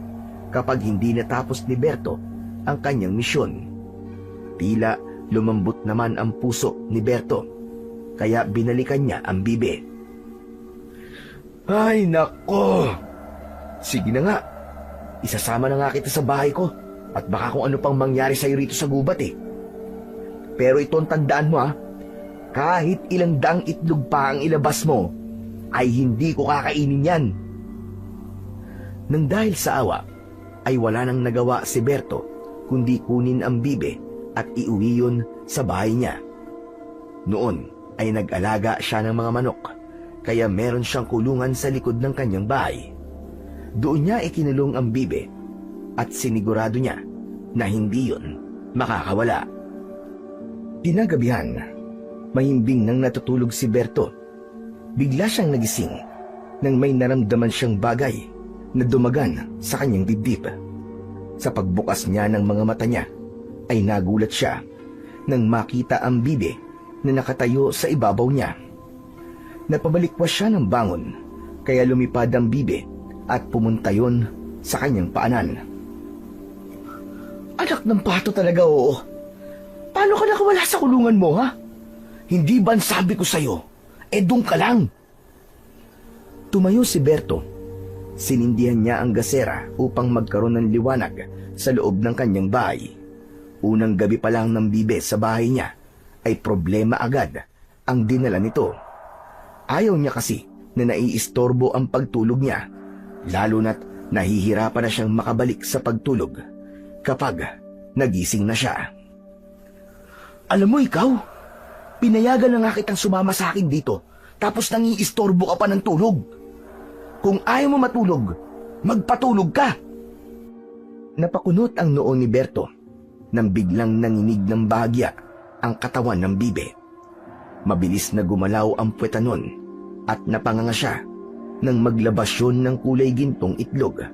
kapag hindi natapos ni Berto ang kanyang misyon. Tila lumambot naman ang puso ni Berto, kaya binalikan niya ang bibe. Ay nako! Sige na nga, isasama na nga kita sa bahay ko at baka kung ano pang mangyari sa'yo rito sa gubat eh. Pero ito ang tandaan mo ha, kahit ilang daang itlog pa ang ilabas mo, ay hindi ko kakainin yan. Nang dahil sa awa, ay wala nang nagawa si Berto kundi kunin ang bibe at iuwi yun sa bahay niya. Noon ay nag-alaga siya ng mga manok, kaya meron siyang kulungan sa likod ng kanyang bahay. Doon niya ikinulong ang bibe at sinigurado niya na hindi yun makakawala. Tinagabihan, mahimbing nang natutulog si Berto. Bigla siyang nagising nang may naramdaman siyang bagay na dumagan sa kanyang dibdib. Sa pagbukas niya ng mga mata niya, ay nagulat siya nang makita ang bibe na nakatayo sa ibabaw niya. Napabalikwas siya ng bangon, kaya lumipad ang bibe at pumunta yon sa kanyang paanan. Anak ng pato talaga, oo. Paano ka nakawala sa kulungan mo, ha? Hindi ba sabi ko sa'yo? Doon ka lang. Tumayo si Berto. Sinindihan niya ang gasera upang magkaroon ng liwanag sa loob ng kanyang bahay. Unang gabi pa lang ng bibe sa bahay niya ay problema agad ang dinala nito. Ayaw niya kasi na naiistorbo ang pagtulog niya, lalo na't nahihirapan na siyang makabalik sa pagtulog kapag nagising na siya. Alam mo ikaw, pinayagan na nga kitang sumama sa akin dito, tapos nangiistorbo ka pa ng tulog. Kung ayaw mo matulog, magpatulog ka. Napakunot ang noo ni Berto nang biglang nanginig ng bahagya ang katawan ng bibe. Mabilis na gumalaw ang puweta nun at napanganga siya nang maglabas yun ng kulay gintong itlog.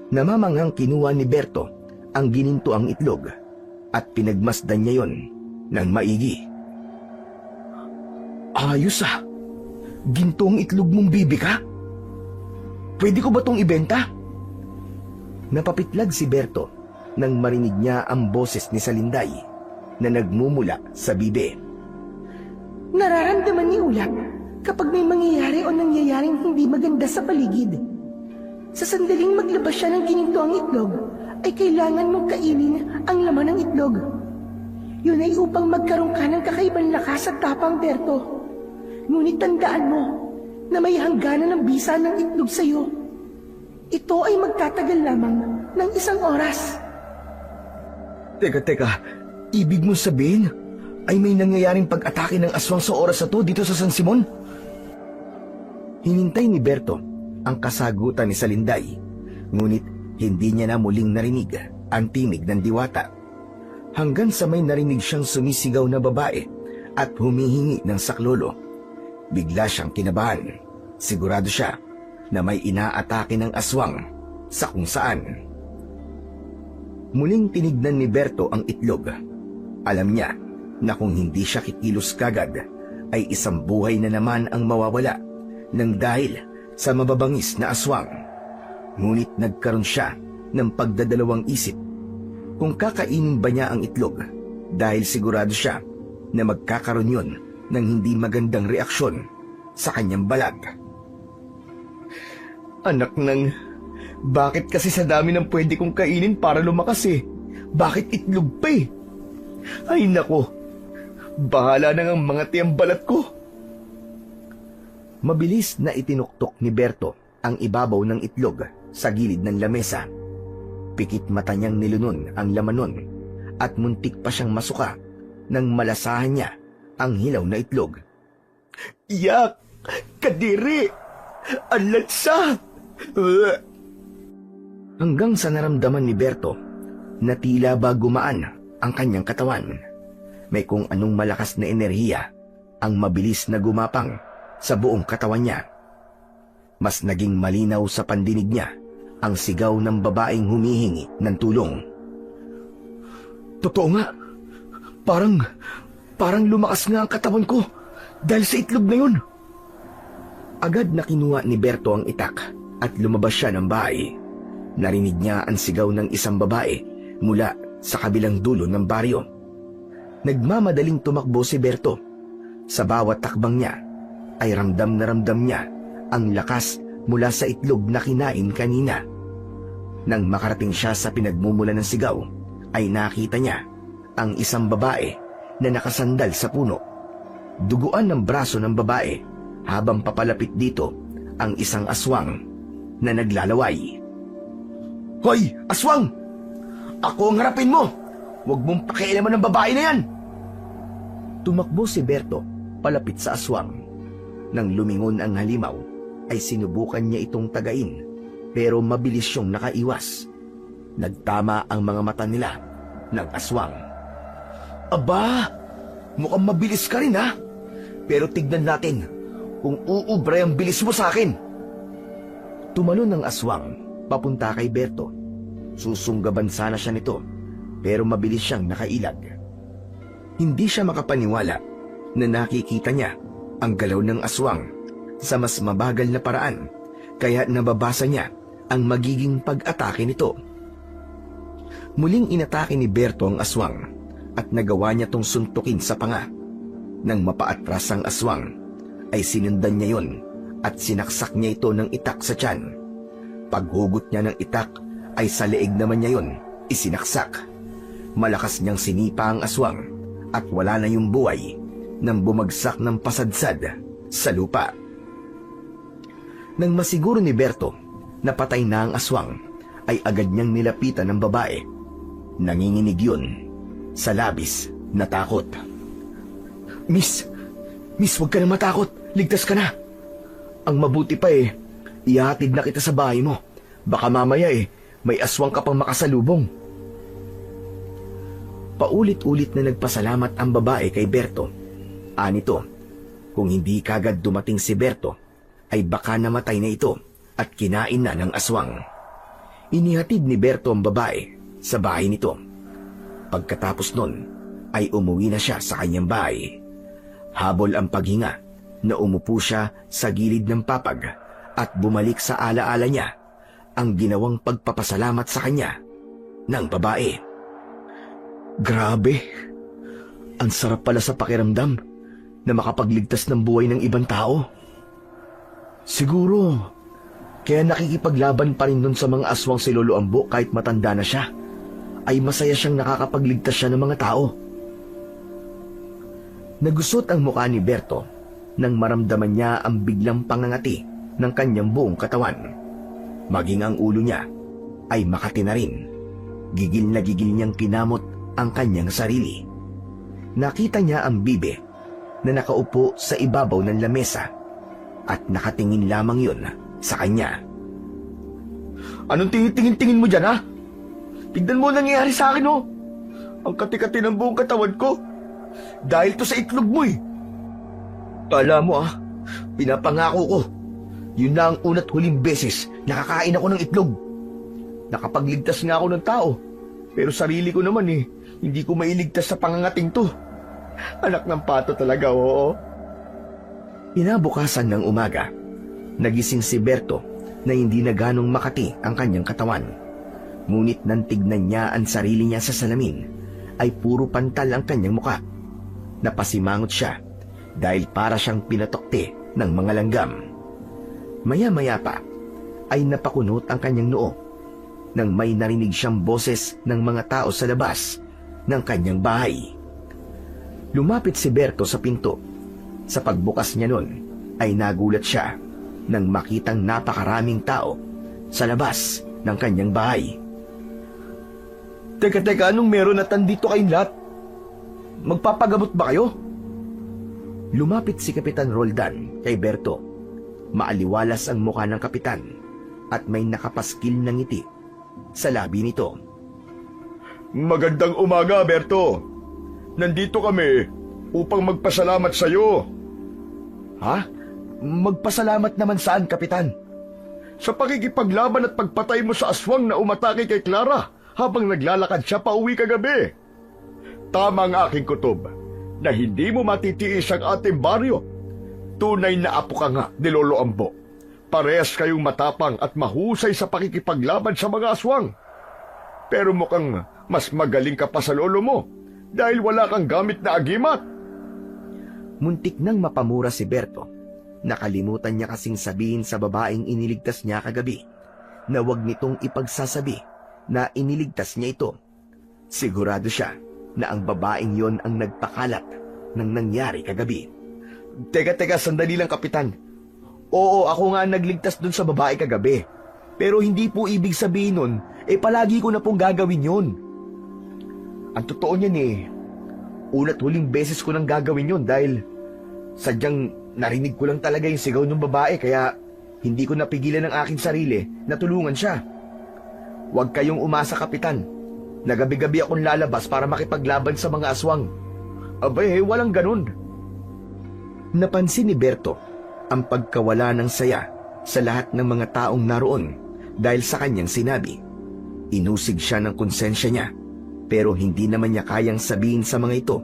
Namamanghang kinuha ni Berto ang ginintoang itlog at pinagmasdan niya yon ng maigi. Ayos ah! Gintong itlog mong bibi ka? Pwede ko ba tong ibenta? Napapitlag si Berto nang marinig niya ang boses ni Salinday na nagmumula sa bibe. Nararamdaman ni Ulap kapag may mangyayari o nangyayaring hindi maganda sa paligid. Sa sandaling maglabas siya ng gininto ang itlog, ay kailangan mong kainin ang laman ng itlog. Yun ay upang magkaroon ka ng kakaibang lakas at tapang, Berto. Ngunit tandaan mo na may hangganan ng bisa ng itlog sa iyo. Ito ay magtatagal lamang ng 1 oras. Teka, ibig mo sabihin ay may nangyayaring pag-atake ng aswang sa oras na to dito sa San Simon? Hinintay ni Berto ang kasagutan ni Salinday, ngunit hindi niya na muling narinig ang tinig ng diwata. Hanggang sa may narinig siyang sumisigaw na babae at humihingi ng saklolo. Bigla siyang kinabahan. Sigurado siya na may inaatake ng aswang sa kung saan. Muling tinignan ni Berto ang itlog. Alam niya na kung hindi siya kikilos kagad, ay isang buhay na naman ang mawawala nang dahil sa mababangis na aswang. Ngunit nagkaroon siya ng pagdadalawang isip kung kakainin ba niya ang itlog, dahil sigurado siya na magkakaroon yun ng hindi magandang reaksyon sa kanyang balag. Anak ng... Bakit kasi sa dami ng pwede kong kainin para lumakas eh? Bakit itlog pa eh? Ay nako, bahala na ang mga tiyang balat ko. Mabilis na itinuktok ni Berto ang ibabaw ng itlog sa gilid ng lamesa. Pikit mata niyang nilunon ang laman nun at muntik pa siyang masuka nang malasahan niya ang hilaw na itlog. Yak! Kadiri! Ang lansa! Hanggang sa naramdaman ni Berto na tila ba gumaan ang kanyang katawan. May kung anong malakas na enerhiya ang mabilis na gumapang sa buong katawan niya. Mas naging malinaw sa pandinig niya ang sigaw ng babaeng humihingi ng tulong. Totoo nga. Parang lumakas nga ang katawan ko dahil sa itlog na yun. Agad na kinuha ni Berto ang itak at lumabas siya ng bahay. Narinig niya ang sigaw ng isang babae mula sa kabilang dulo ng baryo. Nagmamadaling tumakbo si Berto. Sa bawat takbang niya ay ramdam na ramdam niya ang lakas mula sa itlog na kinain kanina. Nang makarating siya sa pinagmumula ng sigaw, ay nakita niya ang isang babae na nakasandal sa puno. Duguan ng braso ng babae habang papalapit dito ang isang aswang na naglalaway. Hoy, aswang! Ako ang harapin mo! Huwag mong pakialaman ng babae na yan! Tumakbo si Berto palapit sa aswang. Nang lumingon ang halimaw, ay sinubukan niya itong tagain, pero mabilis siyang nakaiwas. Nagtama ang mga mata nila ng aswang. Aba, mukhang mabilis ka rin ha? Pero tignan natin kung uubra ang bilis mo sa akin. Tumalon ang aswang papunta kay Berto. Susunggaban sana siya nito, pero mabilis siyang nakailag. Hindi siya makapaniwala na nakikita niya ang galaw ng aswang sa mas mabagal na paraan, kaya nababasa niya ang magiging pag-atake nito. Muling inatake ni Berto ang aswang at nagawa niya tong suntukin sa panga. Nang mapaatras ang aswang, ay sinundan niya yon at sinaksak niya ito ng itak sa tiyan. Paghugot niya ng itak ay sa leeg naman niya yon isinaksak. Malakas niyang sinipa ang aswang at wala na yung buhay nang bumagsak ng pasadsad sa lupa. Nang masiguro ni Berto na patay na ang aswang, ay agad niyang nilapitan ng babae. Nanginginig yun sa labis na takot. Miss, huwag ka na matakot. Ligtas ka na. Ang mabuti pa ihatid na kita sa bahay mo. Baka mamaya may aswang ka pang makasalubong. Paulit-ulit na nagpasalamat ang babae kay Berto. Anito, kung hindi kagad dumating si Berto, ay baka namatay na ito at kinain na ng aswang. Inihatid ni Berto ang babae sa bahay nito. Pagkatapos nun, ay umuwi na siya sa kanyang bahay. Habol ang paghinga na umupo siya sa gilid ng papag at bumalik sa alaala niya ang ginawang pagpapasalamat sa kanya ng babae. Grabe, ang sarap pala sa pakiramdam na makapagligtas ng buhay ng ibang tao. Siguro, kaya nakikipaglaban pa rin nun sa mga aswang si Lolo Ambo kahit matanda na siya, ay masaya siyang nakakapagligtas siya ng mga tao. Nagusot ang mukha ni Berto nang maramdaman niya ang biglang pangangati ng kanyang buong katawan. Maging ang ulo niya ay makati na rin. Gigil na gigil niyang kinamot ang kanyang sarili. Nakita niya ang bibe na nakaupo sa ibabaw ng lamesa at nakatingin lamang yun sa kanya. Anong tingin-tingin mo dyan, ha? Tignan mo ang nangyayari sa akin, oh. Ang kati-kati ng buong katawan ko. Dahil to sa itlog mo, Kala mo, pinapangako ko. Yun na ang una't huling beses nakakain ako ng itlog. Nakapagligtas nga ako ng tao. Pero sarili ko naman, hindi ko mailigtas sa pangangating to. Anak ng pato talaga, oo. Inabukasan ng umaga, nagising si Berto na hindi na ganong makati ang kanyang katawan. Ngunit nang tignan niya ang sarili niya sa salamin, ay puro pantal ang kanyang muka. Napasimangot siya dahil para siyang pinatokte ng mga langgam. Maya-maya pa ay napakunot ang kanyang noo nang may narinig siyang boses ng mga tao sa labas ng kanyang bahay. Lumapit si Berto sa pinto. Sa pagbukas niya nun ay nagulat siya nang makitang napakaraming tao sa labas ng kanyang bahay. Teka, anong meron at andito kayong lahat? Magpapagamot ba kayo? Lumapit si Kapitan Roldan kay Berto. Maaliwalas ang mukha ng kapitan at may nakapaskil na ngiti sa labi nito. Magandang umaga, Berto. Nandito kami upang magpasalamat sa iyo. Ha? Magpasalamat naman saan, Kapitan? sa pakikipaglaban at pagpatay mo sa aswang na umatake kay Clara habang naglalakad siya pauwi kagabi. Tama ang aking kutob na hindi mo matitiis ang ating baryo. Tunay na apo ka nga ni Lolo Ambo. Parehas kayong matapang at mahusay sa pakikipaglaban sa mga aswang. Pero mukhang mas magaling ka pa sa lolo mo dahil wala kang gamit na agimat. Muntik nang mapamura si Berto. Nakalimutan niya kasing sabihin sa babaeng iniligtas niya kagabi na wag nitong ipagsasabi na iniligtas niya ito. Sigurado siya na ang babaeng yon ang nagpakalat ng nangyari kagabi. Teka, sandali lang, Kapitan. Oo, ako nga nagligtas dun sa babae kagabi. Pero hindi po ibig sabihin nun, palagi ko na pong gagawin yun. Ang totoo niyan una't huling beses ko nang gagawin yun dahil sadyang narinig ko lang talaga yung sigaw ng babae kaya hindi ko napigilan ang aking sarili na tulungan siya. Huwag kayong umasa, Kapitan. Nagabi-gabi akong lalabas para makipaglaban sa mga aswang. Abay, walang ganun. Napansin ni Berto ang pagkawala ng saya sa lahat ng mga taong naroon dahil sa kanyang sinabi. Inusig siya ng konsensya niya pero hindi naman niya kayang sabihin sa mga ito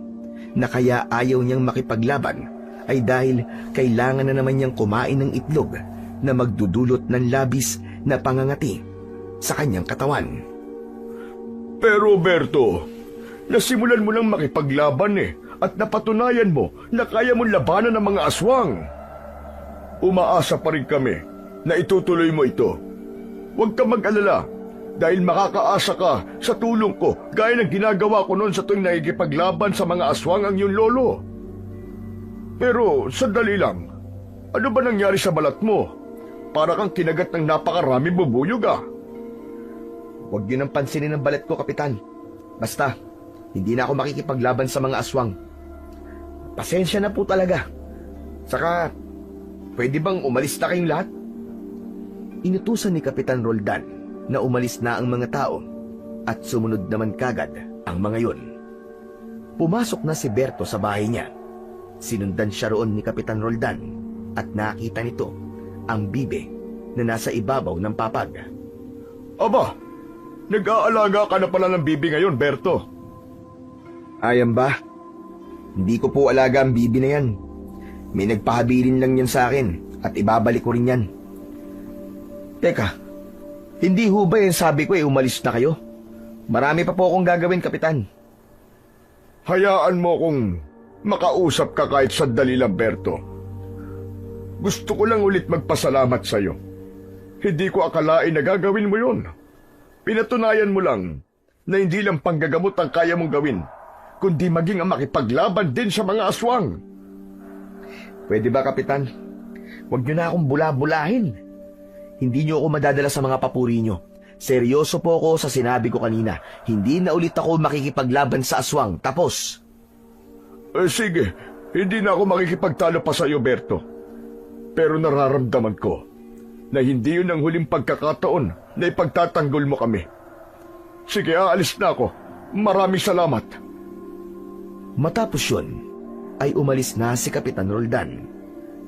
na kaya ayaw niyang makipaglaban ay dahil kailangan na naman niyang kumain ng itlog na magdudulot ng labis na pangangati sa kanyang katawan. Pero Berto, nasimulan mo lang makipaglaban at napatunayan mo na kaya mong labanan ng mga aswang. Umaasa pa rin kami na itutuloy mo ito. Huwag ka mag-alala dahil makakaasa ka sa tulong ko gaya ng ginagawa ko noon sa tuwing nakikipaglaban sa mga aswang ang iyong lolo. Pero sandali lang, ano ba nangyari sa balat mo? Para kang kinagat ng napakaraming bubuyog ah. Huwag niyo nang pansinin ang balat ko, Kapitan. Basta, hindi na ako makikipaglaban sa mga aswang. Pasensya na po talaga. Saka, pwede bang umalis na kayong lahat? Inutusan ni Kapitan Roldan na umalis na ang mga tao at sumunod naman kagad ang mga yon. Pumasok na si Berto sa bahay niya. Sinundan siya roon ni Kapitan Roldan at nakita nito ang bibe na nasa ibabaw ng papag. Aba, nag-aalaga ka na pala ng bibi ngayon, Berto. Ayan ba? Hindi ko po alaga ang bibi na yan. May nagpahabilin lang yan sa akin at ibabalik ko rin yan. Teka, hindi ho ba yung sabi ko umalis na kayo? Marami pa po akong gagawin, Kapitan. Hayaan mo kung makausap ka kahit sandali lang, Berto. Gusto ko lang ulit magpasalamat sa'yo. Hindi ko akalain na gagawin mo yun. Pinatunayan mo lang na hindi lang panggagamot ang kaya mong gawin, kundi maging ang makipaglaban din sa mga aswang. Pwede ba, Kapitan? Huwag niyo na akong bula-bulahin. Hindi niyo ako madadala sa mga papuri niyo. Seryoso po ako sa sinabi ko kanina. Hindi na ulit ako makikipaglaban sa aswang. Tapos. Sige, hindi na ako makikipagtalo pa sa iyo, Berto. Pero nararamdaman ko na hindi yun ang huling pagkakataon na ipagtatanggol mo kami. Sige, aalis na ako. Maraming salamat. Matapos yun, ay umalis na si Kapitan Roldan.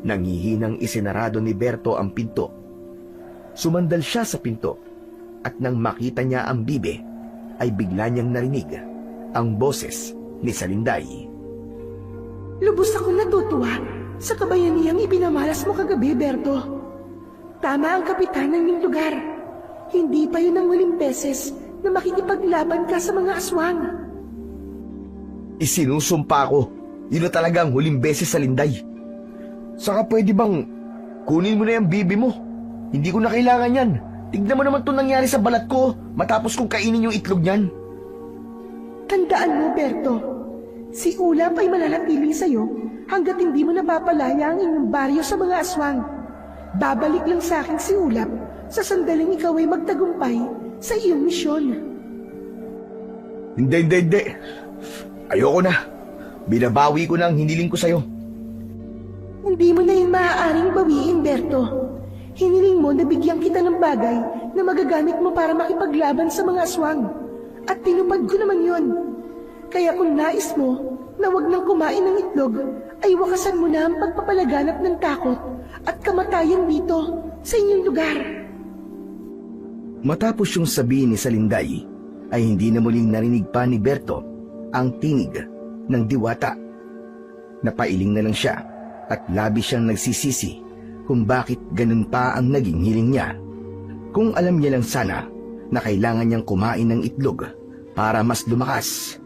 Nangihinang isinarado ni Berto ang pinto. Sumandal siya sa pinto at nang makita niya ang bibe, ay bigla niyang narinig ang boses ni Salinday. Lubos akong natutuwa sa kabayanihang ibinamalas mo kagabi, Berto. Tama ang kapitan ng iyong lugar. Hindi pa yun ang huling beses na makikipaglaban ka sa mga aswang. Isinusumpa ko, yun na talaga ang huling beses sa Linday. Saka pwede bang kunin mo na yung bibi mo? Hindi ko na kailangan yan. Tignan mo naman itong nangyari sa balat ko matapos kong kainin yung itlog niyan. Tandaan mo, Berto, si Ulap ay mananatili sa'yo hanggat hindi mo napapalaya ang inyong baryo sa mga aswang. Babalik lang sa akin si Ulap sa sandaling ikaw ay magtagumpay sa iyong misyon. Hindi. Ayoko na. Binabawi ko na ang hiniling ko sa'yo. Hindi mo na yun maaaring bawiin, Berto. Hiniling mo na bigyan kita ng bagay na magagamit mo para makipaglaban sa mga aswang. At tinupad ko naman yun. Kaya kung nais mo na wag nang kumain ng itlog, ay wakasan mo na ang pagpapalaganap ng takot at kamatayan dito sa inyong lugar. Matapos yung sabihin ni Salinday, ay hindi na muling narinig pa ni Berto ang tinig ng diwata. Napailing na lang siya at labis siyang nagsisisi kung bakit ganun pa ang naging hiling niya. Kung alam niya lang sana na kailangan niyang kumain ng itlog para mas lumakas,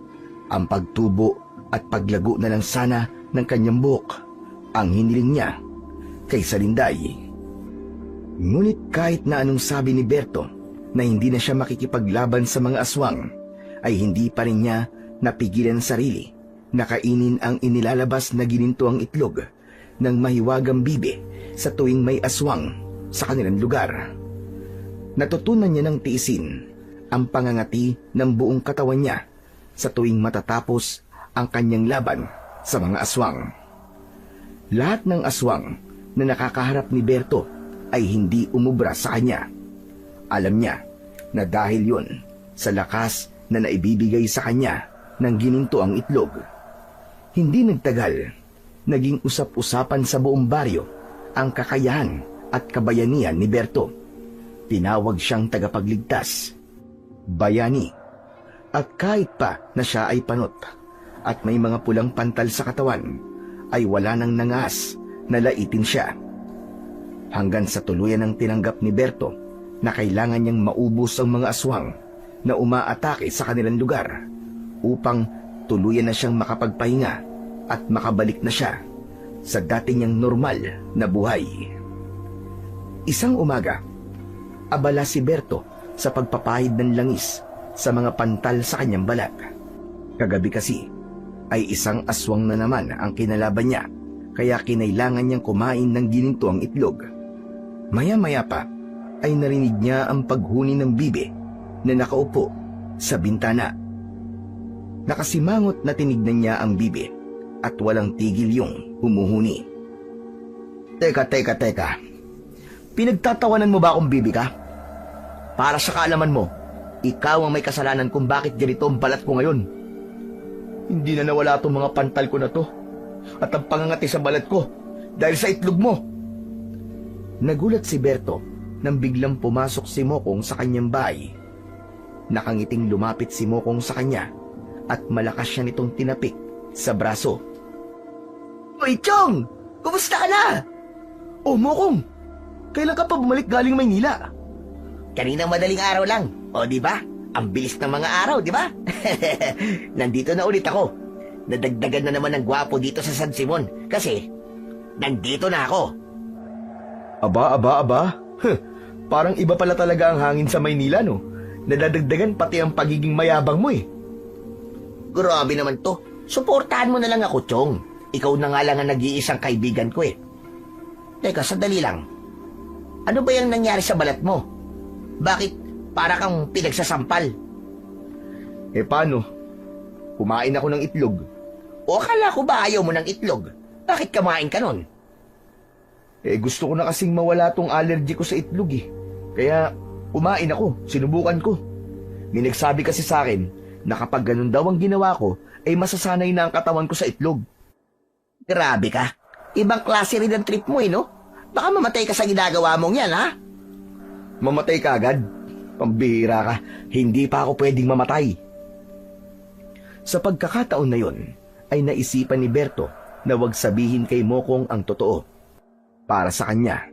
ang pagtubo at paglago na lang sana ng kanyang buhok ang hiniling niya kay Salinday. Ngunit kahit na anong sabi ni Berto na hindi na siya makikipaglaban sa mga aswang, ay hindi pa rin niya napigilan ang sarili na kainin ang inilalabas na ginintuang itlog ng mahiwagang bibe sa tuwing may aswang sa kanilang lugar. Natutunan niya ng tiisin ang pangangati ng buong katawan niya sa tuwing matatapos ang kanyang laban sa mga aswang. Lahat ng aswang na nakakaharap ni Berto ay hindi umubra sa kanya. Alam niya na dahil yun sa lakas na naibibigay sa kanya ng gininto ang itlog. Hindi nagtagal, naging usap-usapan sa buong baryo ang kakayahan at kabayanihan ni Berto. Tinawag siyang tagapagligtas, bayani, at kahit pa na siya ay panot at may mga pulang pantal sa katawan, ay wala nang nangas na laitin siya. Hanggang sa tuluyan ng tinanggap ni Berto na kailangan niyang maubos ang mga aswang na umaatake sa kanilang lugar upang tuluyan na siyang makapagpahinga at makabalik na siya sa dati niyang normal na buhay. Isang umaga, abala si Berto sa pagpapahid ng langis sa mga pantal sa kanyang balat. Kagabi kasi ay isang aswang na naman ang kinalaban niya, kaya kinailangan niyang kumain ng ginintuang itlog. Maya-maya pa ay narinig niya ang paghuni ng bibe na nakaupo sa bintana. Nakasimangot na tinignan niya ang bibe at walang tigil yung humuhuni. Teka. Pinagtatawanan mo ba akong bibe ka? Para sa kaalaman mo, ikaw ang may kasalanan kung bakit ganito ang balat ko ngayon. Hindi na nawala itong mga pantal ko na to at ang pangangati sa balat ko dahil sa itlog mo. Nagulat si Berto nang biglang pumasok si Mokong sa kanyang bahay. Nakangiting lumapit si Mokong sa kanya at malakas siya nitong tinapik sa braso. Oy, Chong! Kumusta ka na? Oh, Mokong! Kailan ka pa bumalik galing Maynila? Kaninang madaling araw lang. O, di ba? Ang bilis ng mga araw, di ba? Nandito na ulit ako. Nadagdagan na naman ng gwapo dito sa San Simon kasi nandito na ako. Aba. Parang iba pala talaga ang hangin sa Maynila, no? Nadadagdagan pati ang pagiging mayabang mo eh. Grabe naman to. Suportahan mo na lang ako, Chong. Ikaw na nga lang ang nag-iisang kaibigan ko eh. Teka, sandali lang. Ano ba yung nangyari sa balat mo? Bakit para kang pinagsasampal? Eh paano? Kumain ako ng itlog. O akala ko ba ayaw mo ng itlog? Bakit kamain ka nun? Eh gusto ko na kasing mawala tong allergy ko sa itlog eh. Kaya kumain ako, sinubukan ko. May nagsabi kasi sa akin na kapag ganun daw ang ginawa ko, ay masasanay na ang katawan ko sa itlog. Grabe ka. Ibang klase rin ang trip mo eh, no? Baka mamatay ka sa ginagawa mong yan, ha? Mamatay ka agad? Pambihira ka, hindi pa ako pwedeng mamatay. Sa pagkakataon na yon, ay naisipan ni Berto na wag sabihin kay Mokong ang totoo. Para sa kanya,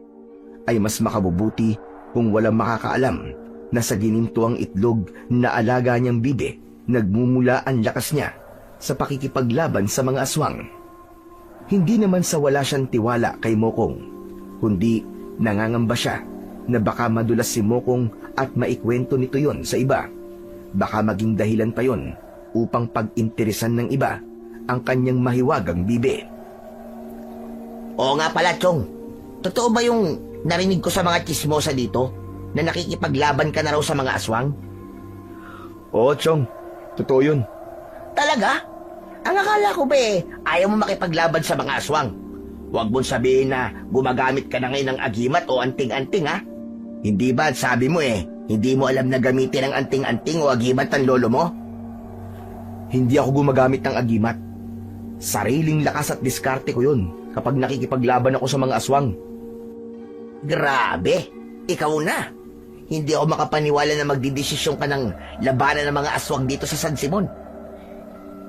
ay mas makabubuti kung walang makakaalam na sa ginintuang itlog na alaga niyang bibe, nagmumula ang lakas niya sa pakikipaglaban sa mga aswang. Hindi naman sa wala siyang tiwala kay Mokong, kundi nangangamba siya na baka madulas si Mokong at maikwento nito yon sa iba. Baka maging dahilan pa yon upang pag-interesan ng iba ang kanyang mahiwagang bibe. Oo nga pala, Chong. Totoo ba yung narinig ko sa mga chismosa dito na nakikipaglaban ka na raw sa mga aswang? Oo, Chong. Totoo yun. Talaga? Ang akala ko ba ayaw mo makipaglaban sa mga aswang. Huwag mong sabihin na gumagamit ka na ngayon ng agimat o anting-anting, ha? Hindi ba sabi mo hindi mo alam na gamitin ang anting-anting o agimat ng lolo mo? Hindi ako gumagamit ng agimat. Sariling lakas at diskarte ko yun kapag nakikipaglaban ako sa mga aswang. Grabe! Ikaw na! Hindi ako makapaniwala na magdidesisyon ka ng labanan ng mga aswang dito sa San Simon.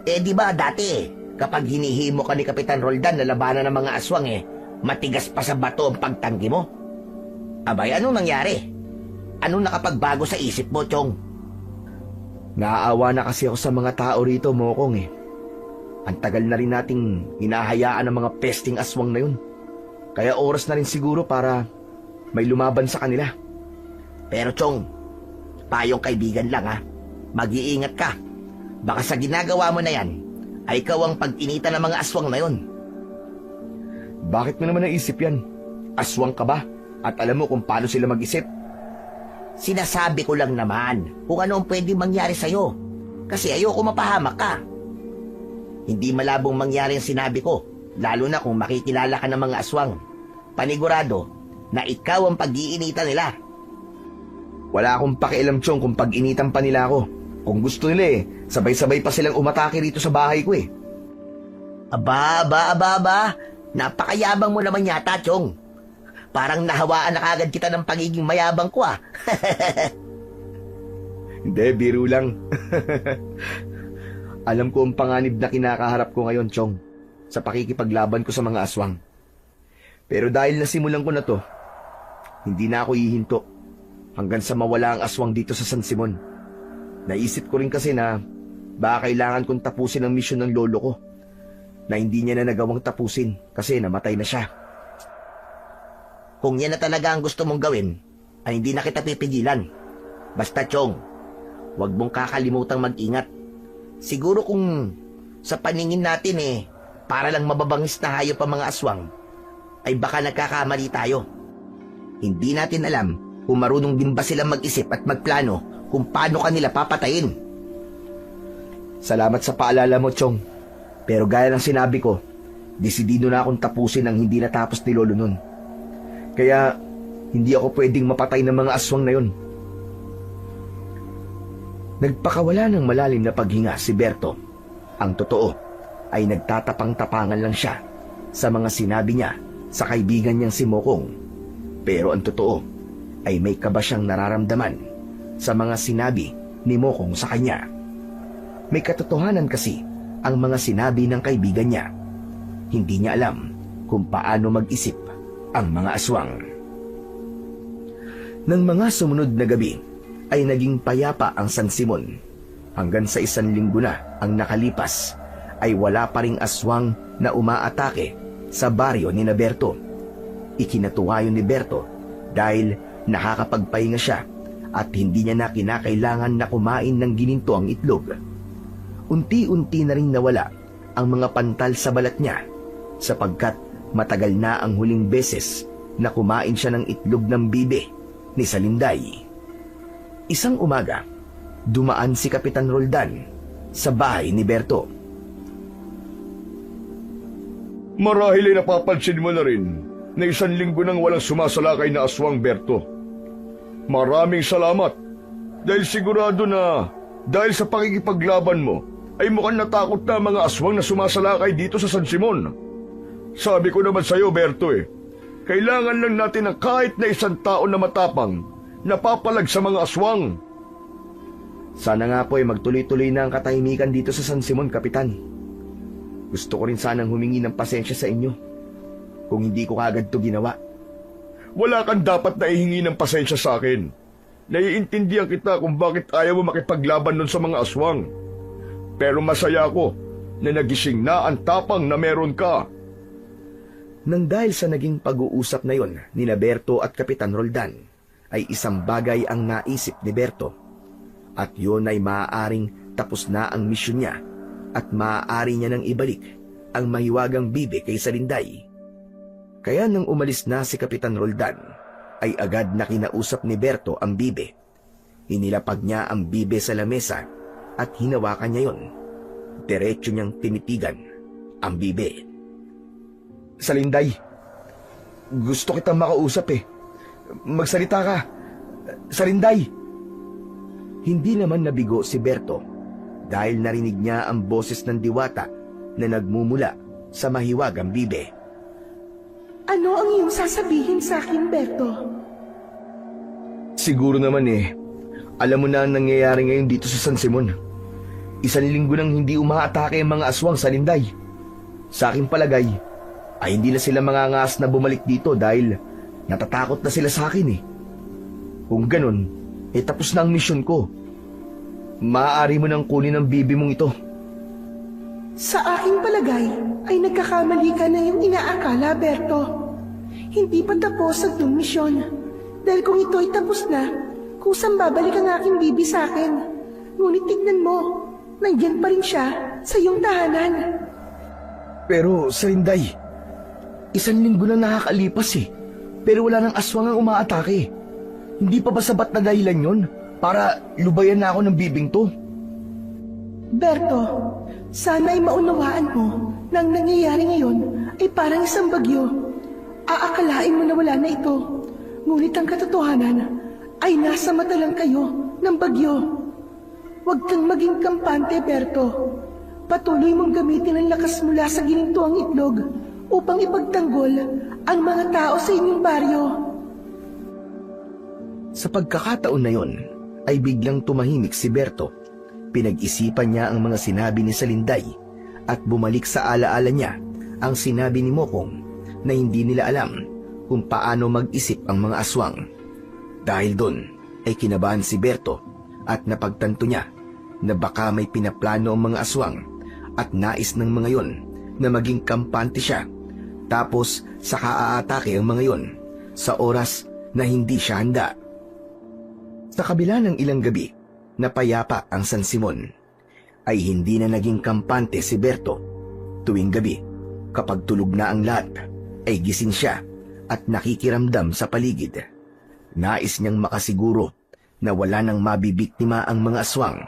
Di ba dati kapag hinihimo ka ni Kapitan Roldan na labanan ng mga aswang matigas pa sa bato ang pagtanggi mo? Abay, anong nangyari? Anong nakapagbago sa isip mo, Chong? Naaawa na kasi ako sa mga tao rito, Mokong Ang tagal na rin nating hinahayaan ang mga pesting aswang na yun. Kaya oras na rin siguro para may lumaban sa kanila. Pero Chong, payong kaibigan lang mag-iingat ka. Baka sa ginagawa mo na yan, ay ikaw ang pag-initan ng mga aswang na yun. Bakit mo naman naisip yan? Aswang ka ba? At alam mo kung paano sila mag-isip? Sinasabi ko lang naman kung ano ang pwedeng mangyari sa'yo. Kasi ayoko mapahamak ka. Hindi malabong mangyari ang sinabi ko, lalo na kung makikilala ka ng mga aswang. Panigurado na ikaw ang pag-iinitan nila. Wala akong pakialam, Chong, kung pag-initan pa nila ako. Kung gusto nila sabay-sabay pa silang umatake rito sa bahay ko Aba. Napakayabang mo naman yata, Chong. Parang nahawaan na kagad kita ng pagiging mayabang ko Hindi, biro lang. Alam ko ang panganib na kinakaharap ko ngayon, Chong, sa pakikipaglaban ko sa mga aswang. Pero dahil nasimulan ko na to, hindi na ako hihinto hanggang sa mawala ang aswang dito sa San Simon. Naisip ko rin kasi na baka kailangan kong tapusin ang misyon ng lolo ko na hindi niya na nagawang tapusin kasi namatay na siya. Kung yan na talaga ang gusto mong gawin, ay hindi na kita pipigilan. Basta, Chong, huwag mong kakalimutang mag-ingat. Siguro kung sa paningin natin para lang mababangis na hayop ang mga aswang, ay baka nagkakamali tayo. Hindi natin alam kung marunong din ba silang mag-isip at magplano kung paano kanila papatayin. Salamat sa paalala mo, Chong. Pero gaya ng sinabi ko, desidido na akong tapusin ang hindi natapos ni lolo nun. Kaya hindi ako pwedeng mapatay ng mga aswang na yun. Nagpakawala ng malalim na paghinga si Berto. Ang totoo ay nagtatapang-tapangan lang siya sa mga sinabi niya sa kaibigan niyang si Mokong. Pero ang totoo ay may kaba siyang nararamdaman sa mga sinabi ni Mokong sa kanya. May katotohanan kasi ang mga sinabi ng kaibigan niya. Hindi niya alam kung paano mag-isip ang mga aswang. Nang mga sumunod na gabi, ay naging payapa ang San Simon. Hanggang sa 1 linggo na ang nakalipas, ay wala pa ring aswang na umaatake sa baryo ni Berto. Ikinatuwa yun ni Berto dahil nakakapagpahinga siya at hindi niya na kinakailangan na kumain ng gininto ang itlog. Unti-unti na ring nawala ang mga pantal sa balat niya sapagkat matagal na ang huling beses na kumain siya ng itlog ng bibe ni Salinday. Isang umaga, dumaan si Kapitan Roldan sa bahay ni Berto. Marahil ay napapansin mo na rin na 1 linggo nang walang sumasalakay na aswang, Berto. Maraming salamat dahil sigurado na dahil sa pakikipaglaban mo ay mukhang natakot na mga aswang na sumasalakay dito sa San Simon. Sabi ko naman sa'yo, Berto kailangan lang natin ng kahit na 1 tao na matapang na papalag sa mga aswang. Sana nga po magtuloy-tuloy na ang katahimikan dito sa San Simon, Kapitan. Gusto ko rin sanang humingi ng pasensya sa inyo kung hindi ko kagad to ginawa. Wala kang dapat na ihingi ng pasensya sa akin. Naiintindihan kita kung bakit ayaw mo makipaglaban nun sa mga aswang. Pero masaya ako na nagising na ang tapang na meron ka. Nang dahil sa naging pag-uusap na yon ni Berto at Kapitan Roldan, ay isang bagay ang naisip ni Berto. At yun ay maaaring tapos na ang misyon niya at maaari niya nang ibalik ang mahiwagang bibe kay Salinday. Kaya nang umalis na si Kapitan Roldan, ay agad na kinausap ni Berto ang bibe. Inilapag niya ang bibe sa lamesa at hinawakan niya yon. Diretso niyang tinitigan ang bibe. Salinday, gusto kitang makausap Magsalita ka. Salinday! Hindi naman nabigo si Berto dahil narinig niya ang boses ng diwata na nagmumula sa mahiwagang bibe. Ano ang iyong sasabihin sa akin, Berto? Siguro naman alam mo na ang nangyayari ngayon dito sa San Simon. 1 linggo nang hindi umaatake ang mga aswang sa Linday. Sa aking palagay, ay hindi na sila mangangas na bumalik dito dahil natatakot na sila sa akin Kung ganun, tapos na ang misyon ko. Maaari mo nang kunin ang bibi mong ito. Sa aking palagay ay nagkakamali ka na yung inaakala, Berto. Hindi pa tapos ang iyong misyon. Dahil kung ito ay tapos na, kusang babalik ang aking bibi sa akin. Ngunit tignan mo, nandyan pa rin siya sa iyong tahanan. Pero sa Linday, 1 linggo na nakakalipas Pero wala nang aswang ang umaatake. Hindi pa ba sabat na dahilan yon para lubayan na ako ng bibing to? Berto, sana ay maunawaan mo na ang nangyayari ngayon ay parang isang bagyo. Aakalain mo na wala na ito. Ngunit ang katotohanan ay nasa mata lang kayo ng bagyo. Huwag kang maging kampante, Berto. Patuloy mong gamitin ang lakas mula sa ginintuang itlog upang ipagtanggol ang mga tao sa inyong baryo. Sa pagkakataon na yon, ay biglang tumahimik si Berto. Pinag-isipan niya ang mga sinabi ni Salinday at bumalik sa alaala niya ang sinabi ni Mokong na hindi nila alam kung paano mag-isip ang mga aswang. Dahil doon ay kinabahan si Berto at napagtanto niya na baka may pinaplano ang mga aswang at nais ng mga yon na maging kampante siya. Tapos saka aatake ang mga yon sa oras na hindi siya handa. Sa kabila ng ilang gabi na payapa ang San Simon, ay hindi na naging kampante si Berto. Tuwing gabi, kapag tulog na ang lahat, ay gising siya at nakikiramdam sa paligid. Nais niyang makasiguro na wala nang mabibiktima ang mga aswang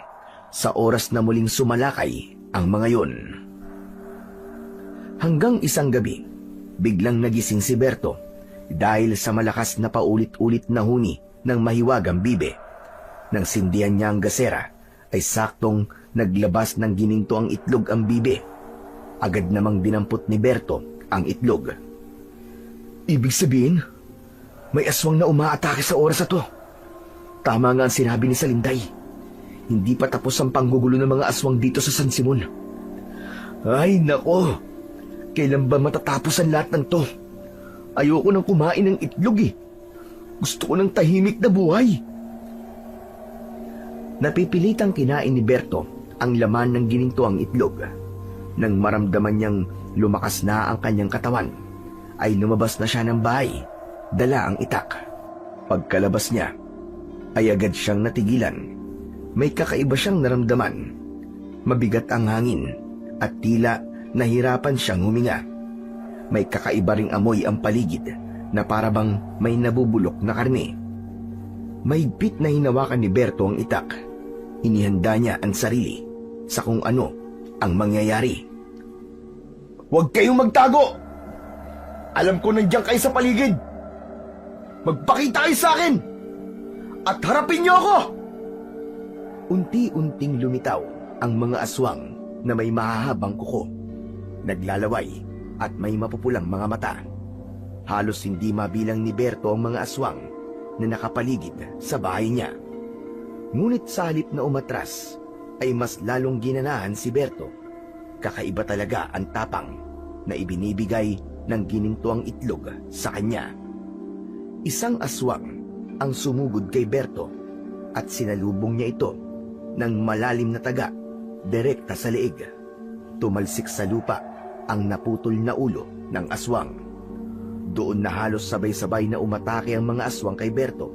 sa oras na muling sumalakay ang mga yon. Hanggang isang gabi, biglang nagising si Berto dahil sa malakas na paulit-ulit na huni ng mahiwagang bibe. Nang sindihan niya ang gasera, ay saktong naglabas ng gininto ang itlog ang bibe. Agad namang dinampot ni Berto ang itlog. Ibig sabihin, may aswang na umaatake sa oras na to. Tama nga ang sinabi ni Salinday. Hindi pa tapos ang panggugulo ng mga aswang dito sa San Simon. Ay nako, kailan ba matatapos ang lahat ng to? Ayoko nang kumain ng itlog Gusto ko ng tahimik na buhay. Napipilitang kinain ni Berto ang laman ng ginintoang itlog. Nang maramdaman niyang lumakas na ang kanyang katawan, ay lumabas na siya ng bahay, dala ang itak. Pagkalabas niya, ay agad siyang natigilan. May kakaiba siyang naramdaman. Mabigat ang hangin at tila nahirapan siyang huminga. May kakaiba ring amoy ang paligid na parabang may nabubulok na karne. Mahigpit na hinawakan ni Berto ang itak. Inihanda niya ang sarili sa kung ano ang mangyayari. Huwag kayong magtago! Alam ko nandiyan kayo sa paligid. Magpakita kayo sa akin! At harapin niyo ako! Unti-unting lumitaw ang mga aswang na may mahahabang kuko, naglalaway at may mapupulang mga mata. Halos hindi mabilang ni Berto ang mga aswang na nakapaligid sa bahay niya. Ngunit sa halip na umatras, ay mas lalong ginanahan si Berto. Kakaiba talaga ang tapang na ibinibigay ng ginintoang itlog sa kanya. Isang aswang ang sumugod kay Berto at sinalubong niya ito ng malalim na taga direkta sa leeg. Tumalsik sa lupa ang naputol na ulo ng aswang. Doon na halos sabay-sabay na umatake ang mga aswang kay Berto.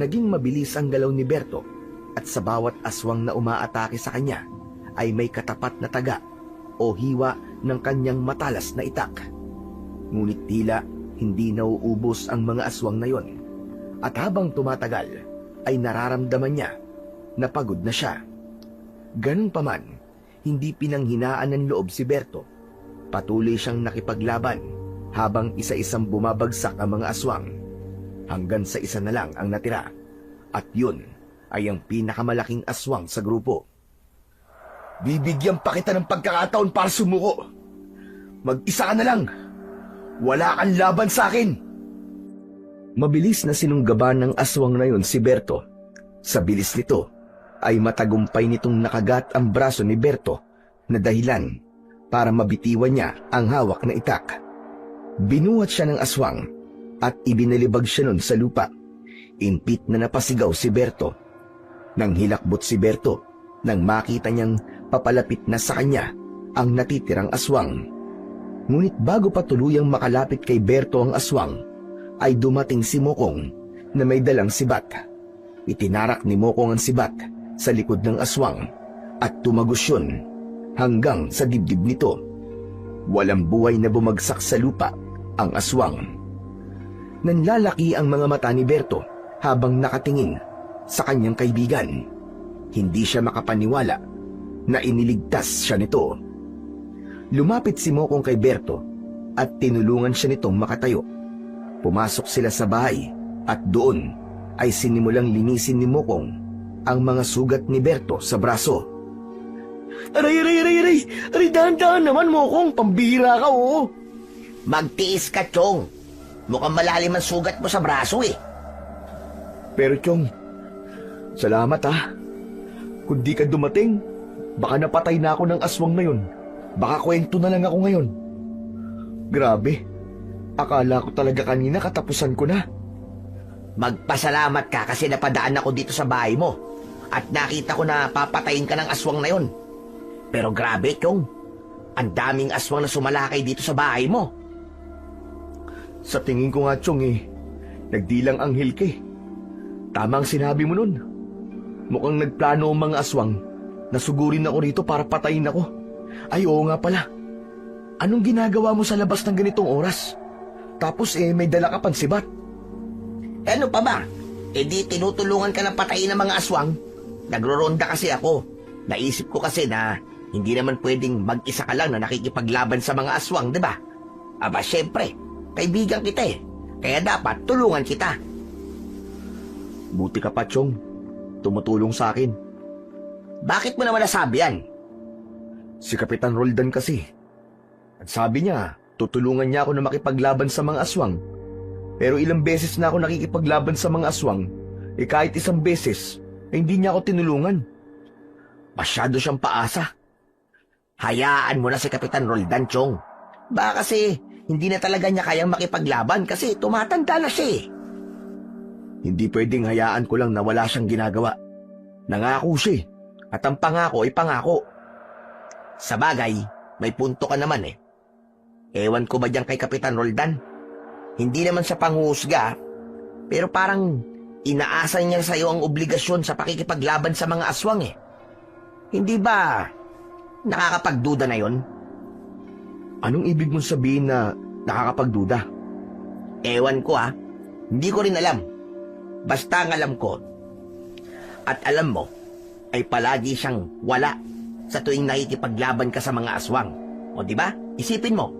Naging mabilis ang galaw ni Berto at sa bawat aswang na umaatake sa kanya ay may katapat na taga o hiwa ng kanyang matalas na itak. Ngunit tila hindi nauubos ang mga aswang na yon. At habang tumatagal ay nararamdaman niya na pagod na siya. Ganun pa man, hindi pinanghinaan ng loob si Berto. Patuloy siyang nakipaglaban habang isa-isang bumabagsak ang mga aswang hanggang sa isa na lang ang natira, at yun ay ang pinakamalaking aswang sa grupo. Bibigyan pa kita ng pagkakataon para sumuko. Mag-isa ka na lang. Wala kang laban sa akin. Mabilis na sinunggaban ng aswang na yon si Berto. Sa bilis nito, ay matagumpay nitong nakagat ang braso ni Berto na dahilan para mabitiwan niya ang hawak na itak. Binuhat siya ng aswang at ibinalibag siya nun sa lupa. Impit na napasigaw si Berto. Nang hilakbot si Berto, nang makita niyang papalapit na sa kanya ang natitirang aswang. Ngunit bago pa tuluyang makalapit kay Berto ang aswang, ay dumating si Mokong na may dalang sibat. Itinarak ni Mokong ang sibat sa likod ng aswang at tumagos yun hanggang sa dibdib nito. Walang buhay na bumagsak sa lupa ang aswang. Nanlalaki ang mga mata ni Berto habang nakatingin sa kanyang kaibigan. Hindi siya makapaniwala na iniligtas siya nito. Lumapit si Mokong kay Berto at tinulungan siya nitong makatayo. Pumasok sila sa bahay at doon ay sinimulang linisin ni Mokong ang mga sugat ni Berto sa braso. Aray! Aray, dahan-dahan naman, Mokong. Pambihira ka, oo. Magtiis ka, Chong. Mukhang malalim ang sugat mo sa braso eh. Pero Chong, salamat ha. Kung di ka dumating, baka napatay na ako ng aswang na yun. Baka kwento na lang ako ngayon. Grabe, akala ko talaga kanina katapusan ko na. Magpasalamat ka kasi napadaan ako dito sa bahay mo at nakita ko na papatayin ka ng aswang na yon. Pero grabe, Chong. Ang daming aswang na sumalakay dito sa bahay mo. Sa tingin ko nga, Chong, nagdilang anghel ka eh. Tama ang sinabi mo nun. Mukhang nagplano ang mga aswang na sugurin ako rito para patayin ako. Ay, oo nga pala. Anong ginagawa mo sa labas ng ganitong oras? Tapos may dala ka pang sibat. Ano pa ba? Di tinutulungan ka ng patayin ng mga aswang. Nagro-ronda kasi ako. Naisip ko kasi na hindi naman pwedeng mag-isa ka lang na nakikipaglaban sa mga aswang, di ba? Aba, syempre, kaibigan kita eh. Kaya dapat tulungan kita. Buti ka pa, Chong. Tumutulong sa akin. Bakit mo naman nasabi yan? Si Kapitan Roldan kasi. At sabi niya, tutulungan niya ako na makipaglaban sa mga aswang. Pero ilang beses na ako nakikipaglaban sa mga aswang, kahit isang beses, hindi niya ako tinulungan. Masyado siyang paasa. Hayaan mo na si Kapitan Roldan, Chong. Baka kasi hindi na talaga niya kayang makipaglaban kasi tumatanda na siya eh. Hindi pwedeng hayaan ko lang na wala siyang ginagawa. Nangako siya at ang pangako ay pangako. Sa bagay, may punto ka naman eh. Ewan ko ba dyan kay Kapitan Roldan? Hindi naman siya panghuhusga, pero parang inaasa niya sa'yo ang obligasyon sa pakikipaglaban sa mga aswang eh. Hindi ba nakakapagduda na yon? Anong ibig mong sabihin na nakakapagduda? Ewan ko ha, hindi ko rin alam. Basta ang alam ko, at alam mo, ay palagi siyang wala sa tuwing nakikipaglaban ka sa mga aswang. O di ba? Isipin mo.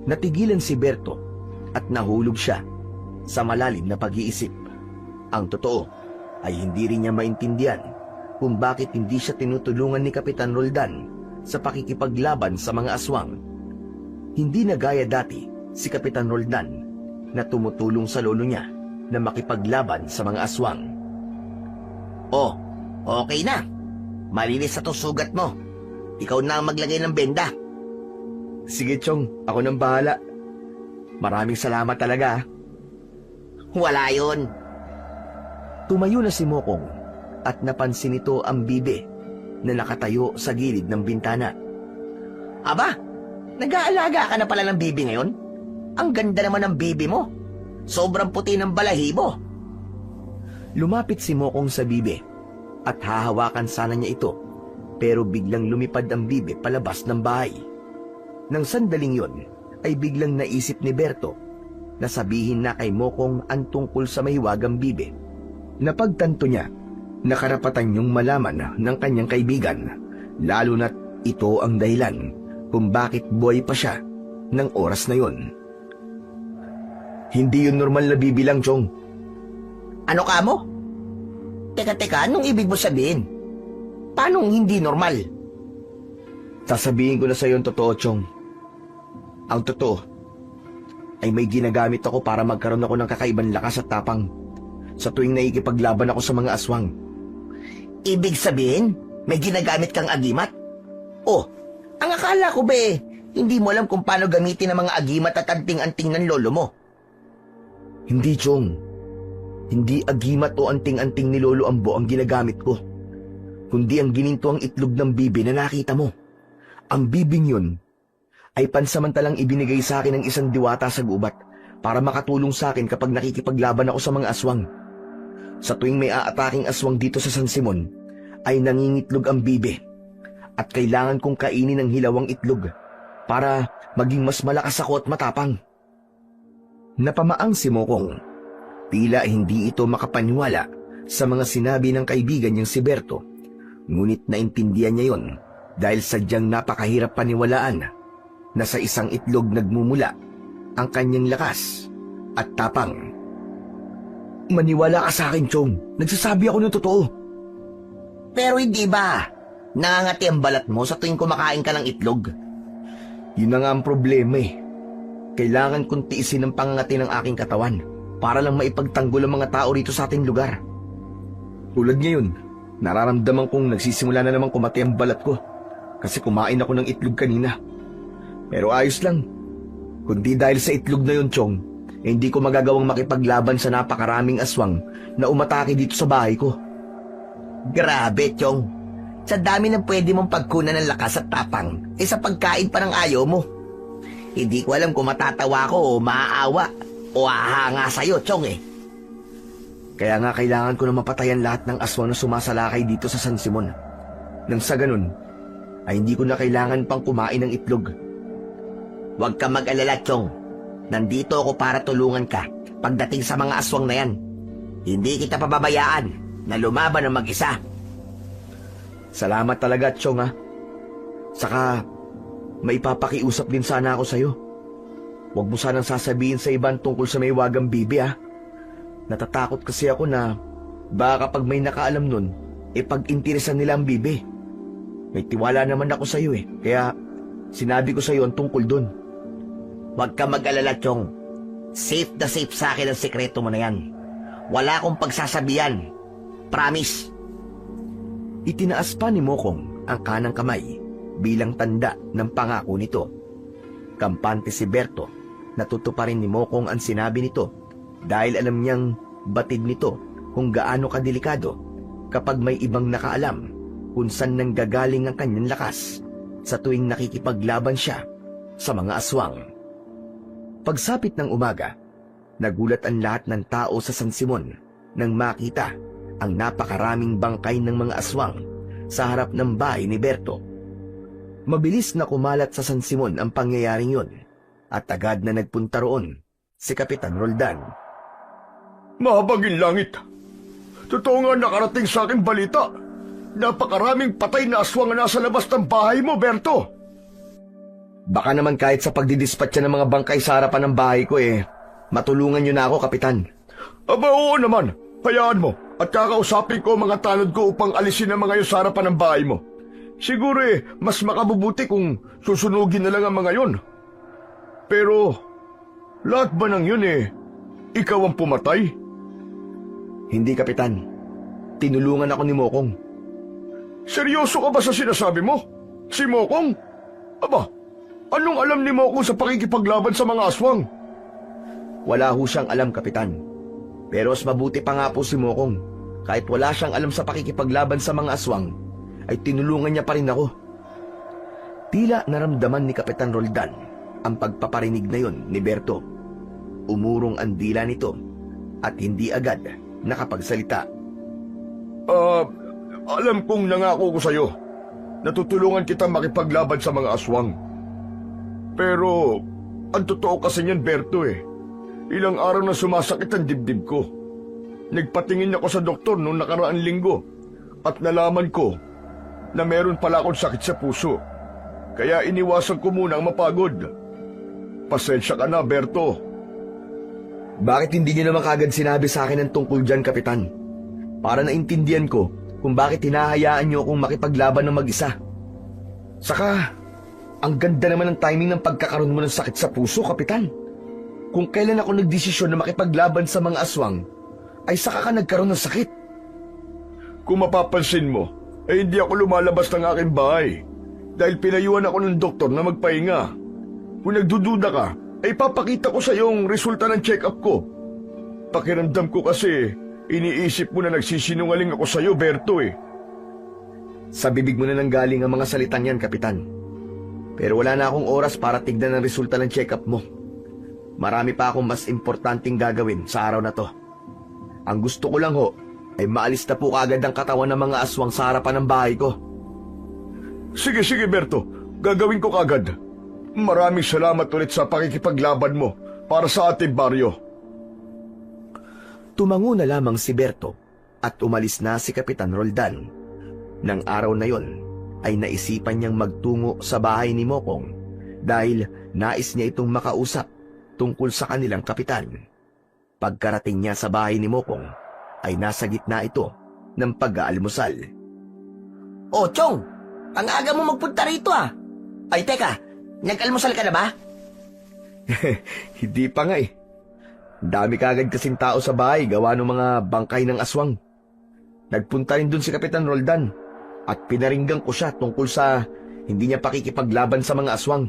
Natigilan si Berto at nahulog siya sa malalim na pag-iisip. Ang totoo ay hindi rin niya maintindihan kung bakit hindi siya tinutulungan ni Kapitan Roldan sa pakikipaglaban sa mga aswang. Hindi na gaya dati si Kapitan Roldan na tumutulong sa lolo niya na makipaglaban sa mga aswang. Oh, okay na. Malinis sa tong sugat mo. Ikaw na ang maglagay ng benda. Sige, Chong, ako nang bahala. Maraming salamat talaga. Wala yun. Tumayo na si Mokong at napansin nito ang bibe na nakatayo sa gilid ng bintana. Aba, nag-aalaga ka na pala ng bibi ngayon? Ang ganda naman ng bibi mo. Sobrang puti ng balahibo. Lumapit si Mokong sa bibe at hahawakan sana niya ito, pero biglang lumipad ang bibe palabas ng bahay. Nang sandaling yon, ay biglang naisip ni Berto na sabihin na kay Mokong ang tungkol sa mahiwagang bibe. Napagtanto niya na karapatan niyong malaman ng kanyang kaibigan, lalo na't ito ang dahilan kung bakit buhay pa siya ng oras na yon. Hindi yun normal na bibilang, Chong. Ano ka mo? Teka, anong ibig mo sabihin? Paano hindi normal? Sasabihin ko na sa iyo ang totoo, Chong. Ang totoo, ay may ginagamit ako para magkaroon ako ng kakaibang lakas at tapang sa tuwing naikipaglaban ako sa mga aswang. Ibig sabihin, may ginagamit kang agimat? Oh, ang akala ko ba hindi mo alam kung paano gamitin ang mga agimat at anting-anting ng lolo mo. Hindi, Chong. Hindi agimat o anting-anting ni Lolo Ambo ang ginagamit ko, kundi ang ginintuang itlog ng bibi na nakita mo. Ang bibing yun ay pansamantalang ibinigay sa akin ng isang diwata sa gubat para makatulong sa akin kapag nakikipaglaban ako sa mga aswang. Sa tuwing may aataking aswang dito sa San Simon, ay nangingitlog ang bibi at kailangan kong kainin ng hilawang itlog para maging mas malakas ako at matapang. Napamaang si Mokong. Tila hindi ito makapaniwala sa mga sinabi ng kaibigan niyang si Berto, ngunit naintindihan niya yon dahil sadyang napakahirap paniwalaan na sa isang itlog nagmumula ang kanyang lakas at tapang. Maniwala ka sa akin, Chong. Nagsasabi ako ng totoo. Pero hindi ba nangangati ang balat mo sa tuwing kumakain ka ng itlog? Yun na nga ang problema eh. Kailangan kong tiisin ang pangangati ng aking katawan para lang maipagtanggol ang mga tao rito sa ating lugar. Tulad ngayon, nararamdaman kong nagsisimula na namang kumati ang balat ko kasi kumain ako ng itlog kanina. Pero ayos lang. Kundi dahil sa itlog na yun, Chong, hindi ko magagawang makipaglaban sa napakaraming aswang na umatake dito sa bahay ko. Grabe, Chong. Sa dami ng pwede mong pagkunan ng lakas at tapang, sa pagkain pa ng ayaw mo. Hindi ko alam kung matatawa ko o maaawa o ahanga sa'yo, Chong Kaya nga kailangan ko na mapatayan lahat ng aswang na sumasalakay dito sa San Simon. Nang sa ganun, ay hindi ko na kailangan pang kumain ng itlog. Huwag ka mag-alala, Chong. Nandito ako para tulungan ka pagdating sa mga aswang na yan. Hindi kita pababayaan na lumaban ng mag-isa. Salamat talaga, Chong, ha. Saka, maipapakiusap din sana ako sa'yo. Huwag mo sanang sasabihin sa iban tungkol sa may wagang bibi, ha. Natatakot kasi ako na baka kapag may nakaalam nun, pag-interesan nila ang bibi. May tiwala naman ako sa'yo kaya sinabi ko sa'yo ang tungkol dun. Huwag ka mag-alala, Chong. Safe na safe sa akin ang sekreto mo na yan. Wala akong pagsasabihan. Promise. Itinaas pa ni Mokong ang kanang kamay bilang tanda ng pangako nito. Kampante si Berto, natutuparin ni Mokong ang sinabi nito dahil alam niyang batid nito kung gaano kadelikado kapag may ibang nakaalam kung saan nanggagaling ang kanyang lakas sa tuwing nakikipaglaban siya sa mga aswang. Pagsapit ng umaga, nagulat ang lahat ng tao sa San Simon nang makita ang napakaraming bangkay ng mga aswang sa harap ng bahay ni Berto. Mabilis na kumalat sa San Simon ang pangyayaring yon at agad na nagpunta roon si Kapitan Roldan. Mahabagin langit. Totoo nga nakarating sa aking balita. Napakaraming patay na aswang na nasa labas ng bahay mo, Berto. Baka naman kahit sa pagdidispatcha ng mga bangkay sa harapan ng bahay ko matulungan niyo na ako, Kapitan. Aba, oo naman. Hayaan mo. At kakausapin ko mga tanod ko upang alisin ang mga yun sa harapan ng bahay mo. Siguro mas makabubuti kung susunugin na lang ang mga yun. Pero, lahat ba ng yun ikaw ang pumatay? Hindi, Kapitan. Tinulungan ako ni Mokong. Seryoso ka ba sa sinasabi mo? Si Mokong? Aba, anong alam ni Mokong sa pakikipaglaban sa mga aswang? Wala ho siyang alam, Kapitan. Pero mas mabuti pa nga po si Mokong. Kahit wala siyang alam sa pakikipaglaban sa mga aswang, ay tinulungan niya pa rin ako. Tila naramdaman ni Kapitan Roldan ang pagpaparinig na yon ni Berto. Umurong ang dila nito at hindi agad nakapagsalita. Alam kong nangako ko sa'yo. Natutulungan kita makipaglaban sa mga aswang. Pero, ang totoo kasi niyan, Berto ilang araw na sumasakit ang dibdib ko. Nagpatingin ako sa doktor noong nakaraang linggo at nalaman ko na meron pala akong sakit sa puso. Kaya iniwasan ko muna ang mapagod. Pasensya ka na, Berto. Bakit hindi niyo naman kagad sinabi sa akin ang tungkol dyan, Kapitan? Para naintindihan ko kung bakit hinahayaan niyo akong makipaglaban ng mag-isa. Saka, ang ganda naman ng timing ng pagkakaroon mo ng sakit sa puso, Kapitan. Kung kailan ako nagdesisyon na makipaglaban sa mga aswang, ay saka ka nagkaroon ng sakit. Kung mapapansin mo, ay hindi ako lumalabas ng aking bahay dahil pinayuhan ako ng doktor na magpahinga. Kung nagdududa ka, ay papakita ko sa yung resulta ng check-up ko. Pakiramdam ko kasi, iniisip mo na nagsisinungaling ako sa iyo, Berto eh. Sa bibig mo na nanggaling ang mga salitang yan, Kapitan. Pero wala na akong oras para tignan ang resulta ng check-up mo. Marami pa akong mas importanteng gagawin sa araw na to. Ang gusto ko lang ho, ay maalis na po kaagad ang katawan ng mga aswang sa harapan ng bahay ko. Sige, Berto. Gagawin ko kagad. Maraming salamat ulit sa pakikipaglaban mo para sa ating baryo. Tumango na lamang si Berto at umalis na si Kapitan Roldan. Nang araw na yon, ay naisipan niyang magtungo sa bahay ni Mokong dahil nais niya itong makausap tungkol sa kanilang kapitan. Pagkarating niya sa bahay ni Mokong, ay nasa gitna ito ng pag-aalmusal. Oh, Chong! Ang aga mo magpunta rito ah! Ay, teka! Nag-almusal ka na ba? Hindi pa nga eh. Dami kagad kasing tao sa bahay gawa ng mga bangkay ng aswang. Nagpunta rin dun si Kapitan Roldan at pinaringgan ko siya tungkol sa hindi niya pakikipaglaban sa mga aswang.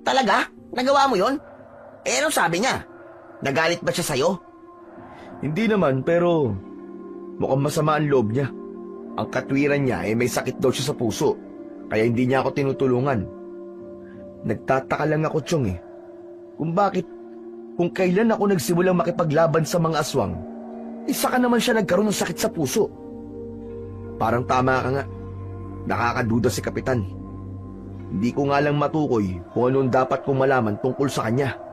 Talaga? Nagawa mo yon? Eh, anong sabi niya? Nagalit ba siya sa'yo? Hindi naman, pero mukhang masama ang loob niya. Ang katwiran niya ay may sakit daw siya sa puso, kaya hindi niya ako tinutulungan. Nagtataka lang ako, Chong eh, kung kailan ako nagsimulang makipaglaban sa mga aswang, isa ka naman siya nagkaroon ng sakit sa puso. Parang tama ka nga, nakakaduda si Kapitan. Hindi ko nga lang matukoy kung anong dapat kong malaman tungkol sa kanya.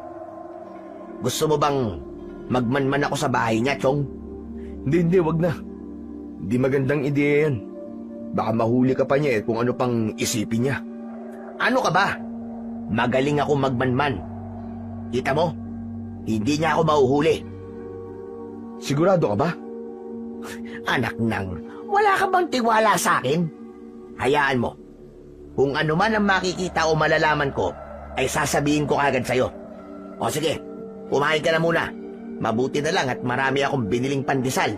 Gusto mo bang magmanman ako sa bahay niya, Chong? Hindi, wag na. Hindi magandang ideya yan. Baka mahuli ka pa niya kung ano pang isipin niya. Ano ka ba? Magaling ako magmanman. Kita mo? Hindi niya ako mahuhuli. Sigurado ka ba? Anak nang, wala ka bang tiwala sa akin? Hayaan mo. Kung ano man ang makikita o malalaman ko, ay sasabihin ko agad sa'yo. O sige, kumain ka na muna. Mabuti na lang at marami akong biniling pandesal.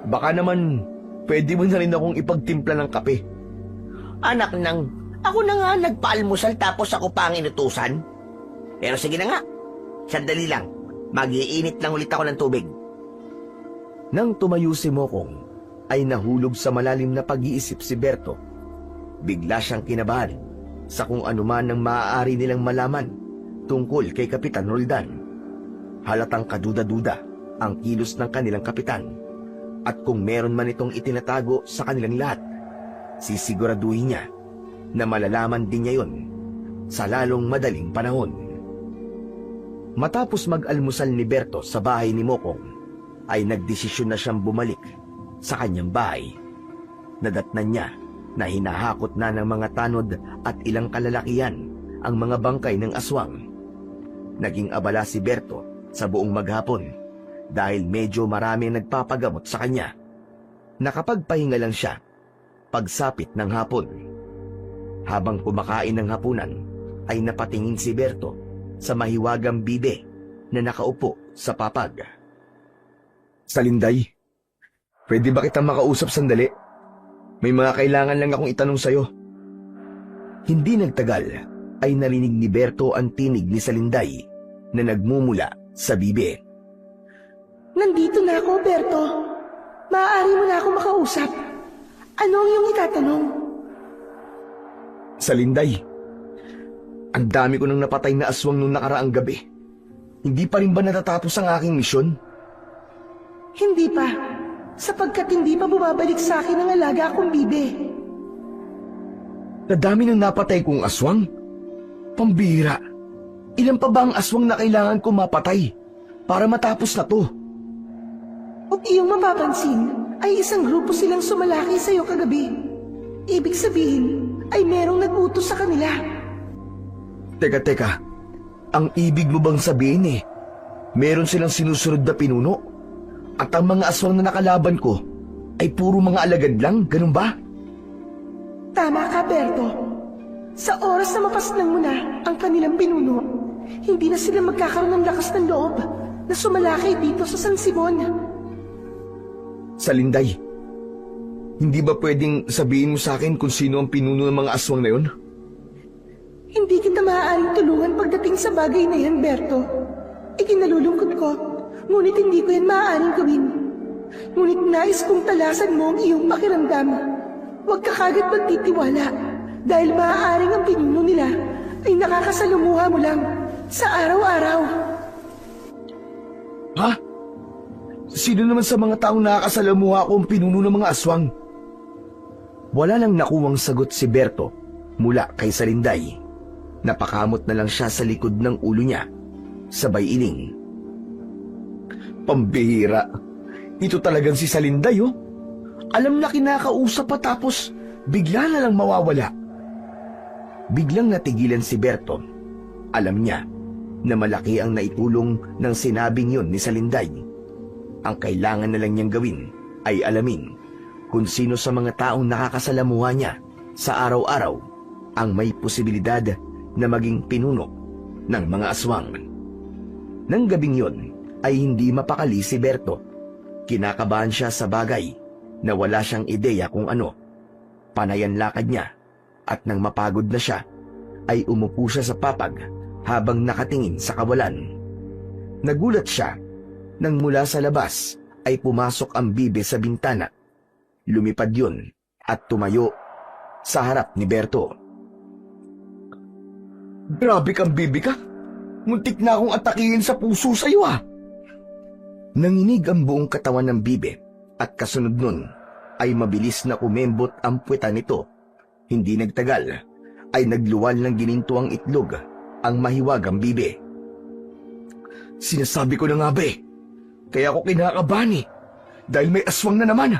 Baka naman, pwede mo na rin akong ipagtimpla ng kape. Anak nang, ako na nga nagpaalmusal tapos ako pa ang inutusan. Pero sige na nga, sandali lang. Mag-iinit lang ulit ako ng tubig. Nang tumayo si Mokong, ay nahulog sa malalim na pag-iisip si Berto. Bigla siyang kinabahan sa kung anuman ang maaari nilang malaman tungkol kay Kapitan Roldan. Halatang kaduda-duda ang kilos ng kanilang kapitan. At kung meron man itong itinatago sa kanilang lahat, sisiguraduhin niya na malalaman din niya yon sa lalong madaling panahon. Matapos mag-almusal ni Berto sa bahay ni Mokong, ay nagdesisyon na siyang bumalik sa kanyang bahay. Nadatnan niya na hinahakot na ng mga tanod at ilang kalalakihan ang mga bangkay ng aswang. Naging abala si Berto sa buong maghapon dahil medyo marami nagpapagamot sa kanya. Nakapagpahinga lang siya pagsapit ng hapon. Habang kumakain ng hapunan, ay napatingin si Berto sa mahiwagang bibe na nakaupo sa papag. Salinday, pwede ba kitang makausap sandali? May mga kailangan lang akong itanong sa'yo. Hindi nagtagal ay narinig ni Berto ang tinig ni Salinday na nagmumula sa bibe. Nandito na ako, Berto. Maaari mo na ako makausap. Ano ang iyong itatanong? Salinday, ang dami ko nang napatay na aswang nung nakaraang gabi. Hindi pa rin ba natatapos ang aking misyon? Hindi pa, sapagkat hindi pa bumabalik sa akin ang alaga kong bibe. Nadami nang napatay kong aswang? Pambihira. Ilan pa ba ang aswang na kailangan ko mapatay para matapos na to? Kung iyong mapapansin, ay isang grupo silang sumalaki sa iyo kagabi. Ibig sabihin, ay merong nag-utos sa kanila. Teka. Ang ibig mo bang sabihin meron silang sinusunod na pinuno? At ang mga aswang na nakalaban ko ay puro mga alagad lang, ganun ba? Tama ka, Berto. Sa oras na mapasnang mo na ang kanilang pinuno, hindi na sila magkakaroon ng lakas ng loob na sumalakay dito sa San Simon. Salinday, hindi ba pwedeng sabihin mo sa akin kung sino ang pinuno ng mga aswang na yun? Hindi kita maaaring tulungan pagdating sa bagay na yan, Berto. Ikinalulungkot ko, ngunit hindi ko yan maaaring gawin. Ngunit nais kong talasan mo ang iyong pakiramdam. Huwag ka kagad magtitiwala dahil maaaring ang pinuno nila ay nakakasalumuha mo lang sa araw-araw. Ha? Sino naman sa mga taong nakakasalamuha ko ang pinuno ng mga aswang? Wala nang nakuwang sagot si Berto mula kay Salinday. Napakamot na lang siya sa likod ng ulo niya, sabay iling. Pambihira. Ito talagang si Salinday, oh. Alam na kinakausap pa tapos bigla na lang mawawala. Biglang natigilan si Berto. Alam niya na malaki ang naitulong ng sinabing yun ni Salinday. Ang kailangan na lang niyang gawin ay alamin kung sino sa mga taong nakakasalamuha niya sa araw-araw ang may posibilidad na maging pinuno ng mga aswang. Nang gabing yun ay hindi mapakali si Berto. Kinakabahan siya sa bagay na wala siyang ideya kung ano. Panay ang lakad niya at nang mapagod na siya ay umupo siya sa papag habang nakatingin sa kawalan. Nagulat siya nang mula sa labas ay pumasok ang bibe sa bintana. Lumipad yun at tumayo sa harap ni Berto. Grabe kang bibe ka! Muntik na akong atakihin sa puso sa iyo ah! Nanginig ang buong katawan ng bibe at kasunod nun ay mabilis na kumembot ang puweta nito. Hindi nagtagal ay nagluwal ng ginintuang itlog ang mahiwagang bibe. Sinasabi ko na nga ba eh, kaya ako kinakabahan eh, dahil may aswang na naman.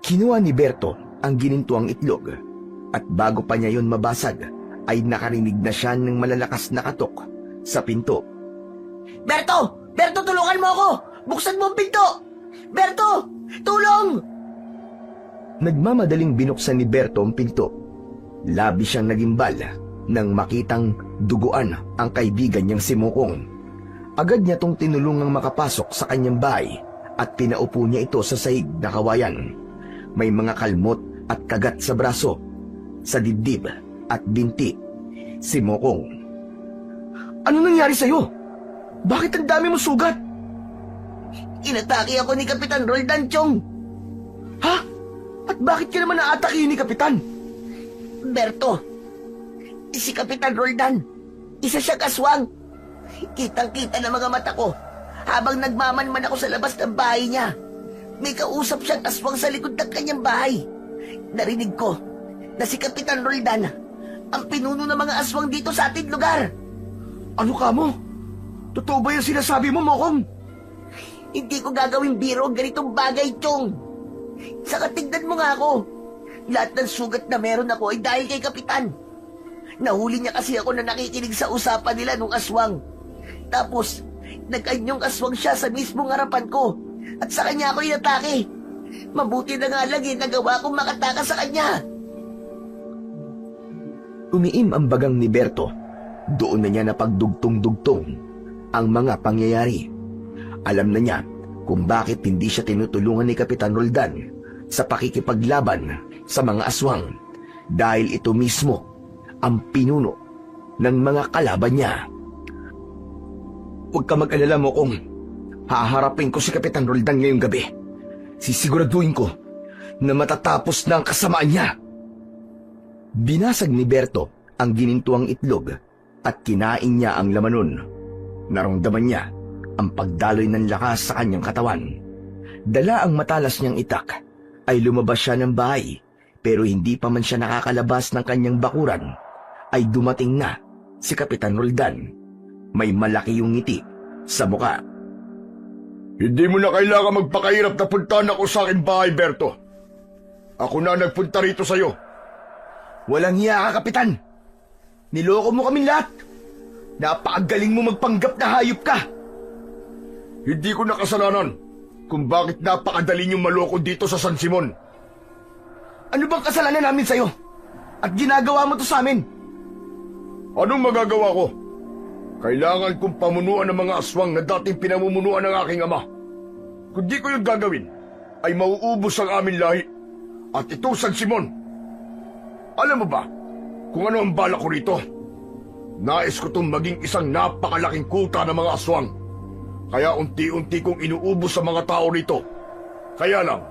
Kinuha ni Berto ang ginintuang itlog at bago pa niya yon mabasag ay nakarinig na siya ng malalakas na katok sa pinto. Berto! Berto, tulungan mo ako! Buksan mo ang pinto! Berto! Tulong! Nagmamadaling binuksan ni Berto ang pinto. Labi siyang nagimbal nang makitang duguan ang kaibigan niyang si Mokong. Agad niya tong tinulungang makapasok sa kanyang bahay at pinaupo niya ito sa sahig na kawayan. May mga kalmot at kagat sa braso, sa dibdib at binti. Si Mokong. Ano nangyari sa'yo? Bakit ang dami mo sugat? Inatake ako ni Kapitan Roldan, Chong. Ha? At bakit ka naman naatake ni Kapitan? Berto, si Kapitan Roldan, isa siyang aswang. Kitang-kita ng mga mata ko habang nagmamanman ako sa labas ng bahay niya. May kausap siyang aswang sa likod ng kanyang bahay. Narinig ko na si Kapitan Roldan ang pinuno ng mga aswang dito sa ating lugar. Ano ka mo? Totoo ba yung sinasabi mo, Mokong? Hindi ko gagawing biro ang ganitong bagay, Chong. Saka tignan mo nga ako. Lahat ng sugat na meron ako ay dahil kay Kapitan. Nahuli niya kasi ako na nakikinig sa usapan nila nung aswang. Tapos, nag-anyong aswang siya sa mismong harapan ko. At sa kanya ako inatake. Mabuti na nga lang nagawa kong makataka sa kanya. Umiim ang bagang ni Berto. Doon na niya napagdugtong-dugtong ang mga pangyayari. Alam na niya kung bakit hindi siya tinutulungan ni Kapitan Roldan sa pakikipaglaban sa mga aswang dahil ito mismo ang pinuno ng mga kalaban niya. Huwag ka mag-alala, Mokong. Haharapin ko si Kapitan Roldan ngayong gabi. Sisiguraduhin ko na matatapos na ang kasamaan niya. Binasag ni Berto ang ginintuang itlog at kinain niya ang laman nun. Naramdaman niya ang pagdaloy ng lakas sa kanyang katawan. Dala ang matalas niyang itak ay lumabas siya ng bahay, pero hindi pa man siya nakakalabas ng kanyang bakuran ay dumating na si Kapitan Roldan. May malaki yung ngiti sa muka. Hindi mo na kailangan magpakahirap na puntahan ako sa aking bahay, Berto. Ako na nagpunta rito sa'yo. Walang hiya ka, Kapitan. Niloko mo kaming lahat. Napakagaling mo magpanggap na hayop ka. Hindi ko nakasalanan kung bakit napakadali niyong maloko dito sa San Simon. Ano bang kasalanan namin sa'yo? At ginagawa mo to sa amin? Anong magagawa ko? Kailangan kong pamunuan ng mga aswang na dating pinamumunuan ng aking ama. Kung di ko yung gagawin, ay mauubos ang aming lahi. At ito, San Simon. Alam mo ba kung ano ang bala ko rito? Nais ko itong maging isang napakalaking kuta ng mga aswang. Kaya unti-unti kong inuubos sa mga tao rito. Kaya lang,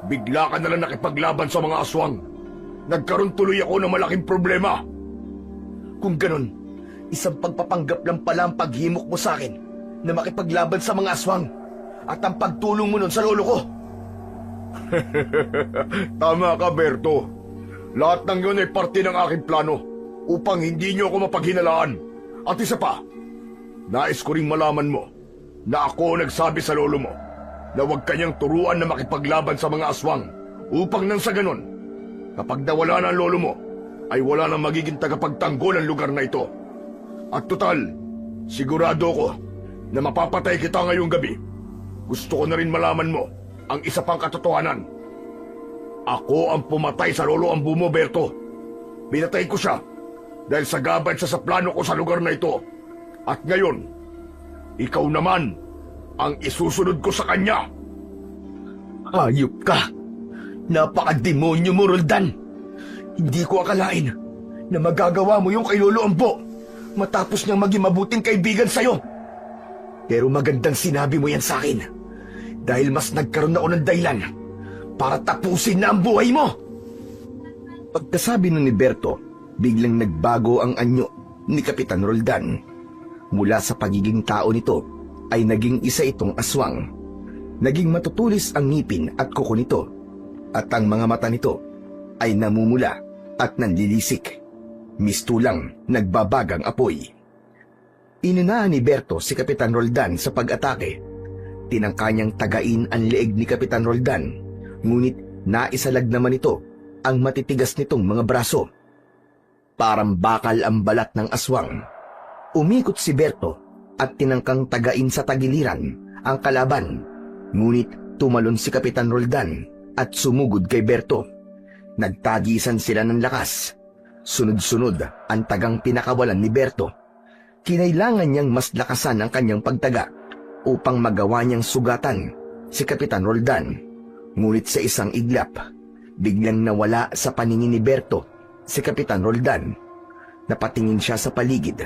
bigla ka na lang nakipaglaban sa mga aswang. Nagkaroon tuloy ako ng malaking problema. Kung ganon, isang pagpapanggap lang pala ang paghimok mo sa akin na makipaglaban sa mga aswang at ang pagtulong mo nun sa lolo ko. Tama ka, Berto. Lahat ng yun ay parte ng aking plano upang hindi niyo ako mapaghinalaan. At isa pa, nais ko ring malaman mo na ako nagsabi sa lolo mo na huwag kanyang turuan na makipaglaban sa mga aswang upang nang sa ganon, kapag nawala na ang lolo mo, ay wala nang magiging tagapagtanggol ang lugar na ito. At total, sigurado ko na mapapatay kita ngayong gabi. Gusto ko na rin malaman mo ang isa pang katotohanan. Ako ang pumatay sa lolo Ambu mo, Berto. Pinatay ko siya dahil sagabad siya sa plano ko sa lugar na ito. At ngayon, ikaw naman ang isusunod ko sa kanya. Hayop ka! Napaka-demonyo mo, Roldan! Hindi ko akalain na magagawa mo yung kay Lolo Ambo matapos niyang maging mabuting kaibigan sa'yo. Pero magandang sinabi mo yan sa akin dahil mas nagkaroon ako ng dahilan para tapusin na ang buhay mo. Pagkasabi nun ni Berto, biglang nagbago ang anyo ni Kapitan Roldan. Mula sa pagiging tao nito ay naging isa itong aswang. Naging matutulis ang ngipin at kuko nito at ang mga mata nito ay namumula at nanlilisik. Mistulang nagbabagang apoy. Inunahan ni Berto si Kapitan Roldan sa pag-atake. Tinangka niyang tagain ang leeg ni Kapitan Roldan, ngunit naisalag naman ito ang matitigas nitong mga braso. Parang bakal ang balat ng aswang. Umikot si Berto at tinangkang tagain sa tagiliran ang kalaban, ngunit tumalon si Kapitan Roldan at sumugod kay Berto. Nagtagisan sila ng lakas. Sunod-sunod ang tagang pinakawalan ni Berto. Kinailangan niyang mas lakasan ang kanyang pagtaga upang magawa niyang sugatan si Kapitan Roldan. Ngunit sa isang iglap, biglang nawala sa paningin ni Berto si Kapitan Roldan. Napatingin siya sa paligid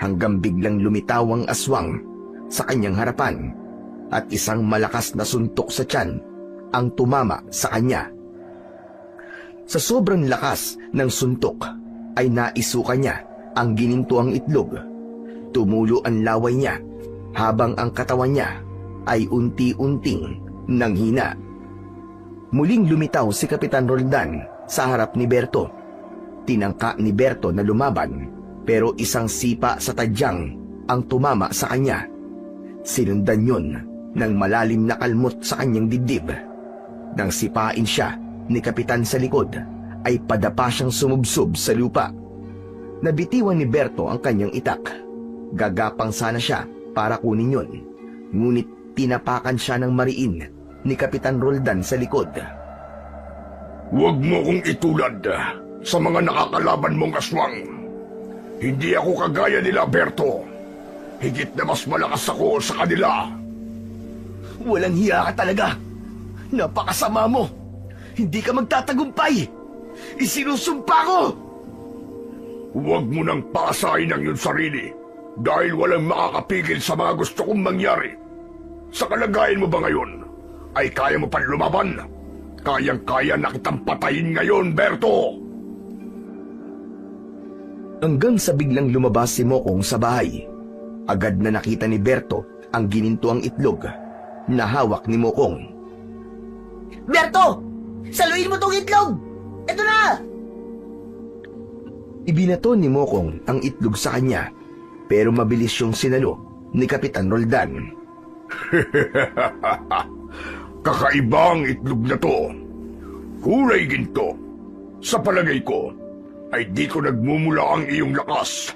hanggang biglang lumitaw ang aswang sa kanyang harapan at isang malakas na suntok sa tiyan ang tumama sa kanya. Sa sobrang lakas ng suntok ay naisuka niya ang ginintuang itlog. Tumulo ang laway niya habang ang katawan niya ay unti-unting nanghina. Muling lumitaw si Kapitan Roldan sa harap ni Berto. Tinangka ni Berto na lumaban pero isang sipa sa tadyang ang tumama sa kanya. Sinundan yun ng malalim na kalmot sa kanyang dibdib. Nang sipain siya ni Kapitan sa likod, ay padapa siyang sumubsob sa lupa. Nabitiwan ni Berto ang kanyang itak. Gagapang sana siya para kunin yun, ngunit tinapakan siya ng mariin ni Kapitan Roldan sa likod. Huwag mo kong itulad sa mga nakakalaban mong aswang. Hindi ako kagaya nila, Berto. Higit na mas malakas ako sa kanila. Walang hiya ka talaga. Napakasama mo. Hindi ka magtatagumpay. Isinusumpa ko. Huwag mo nang paasahin ang iyong sarili dahil walang makakapigil sa mga gusto kong mangyari. Sa kalagayan mo ba ngayon, ay kaya mo pa lumaban? Kayang-kaya na kitang patayin ngayon, Berto! Hanggang sa biglang lumabas si Mokong sa bahay. Agad na nakita ni Berto ang ginintuang itlog na hawak ni Mokong. Berto! Saluin mo tong itlog! Ito na! Ibinato ni Mokong ang itlog sa kanya, pero mabilis yung sinalo ni Kapitan Roldan. Kakaibang itlog na to. Kulay ginto. Sa palagay ko, ay di ko nagmumula ang iyong lakas.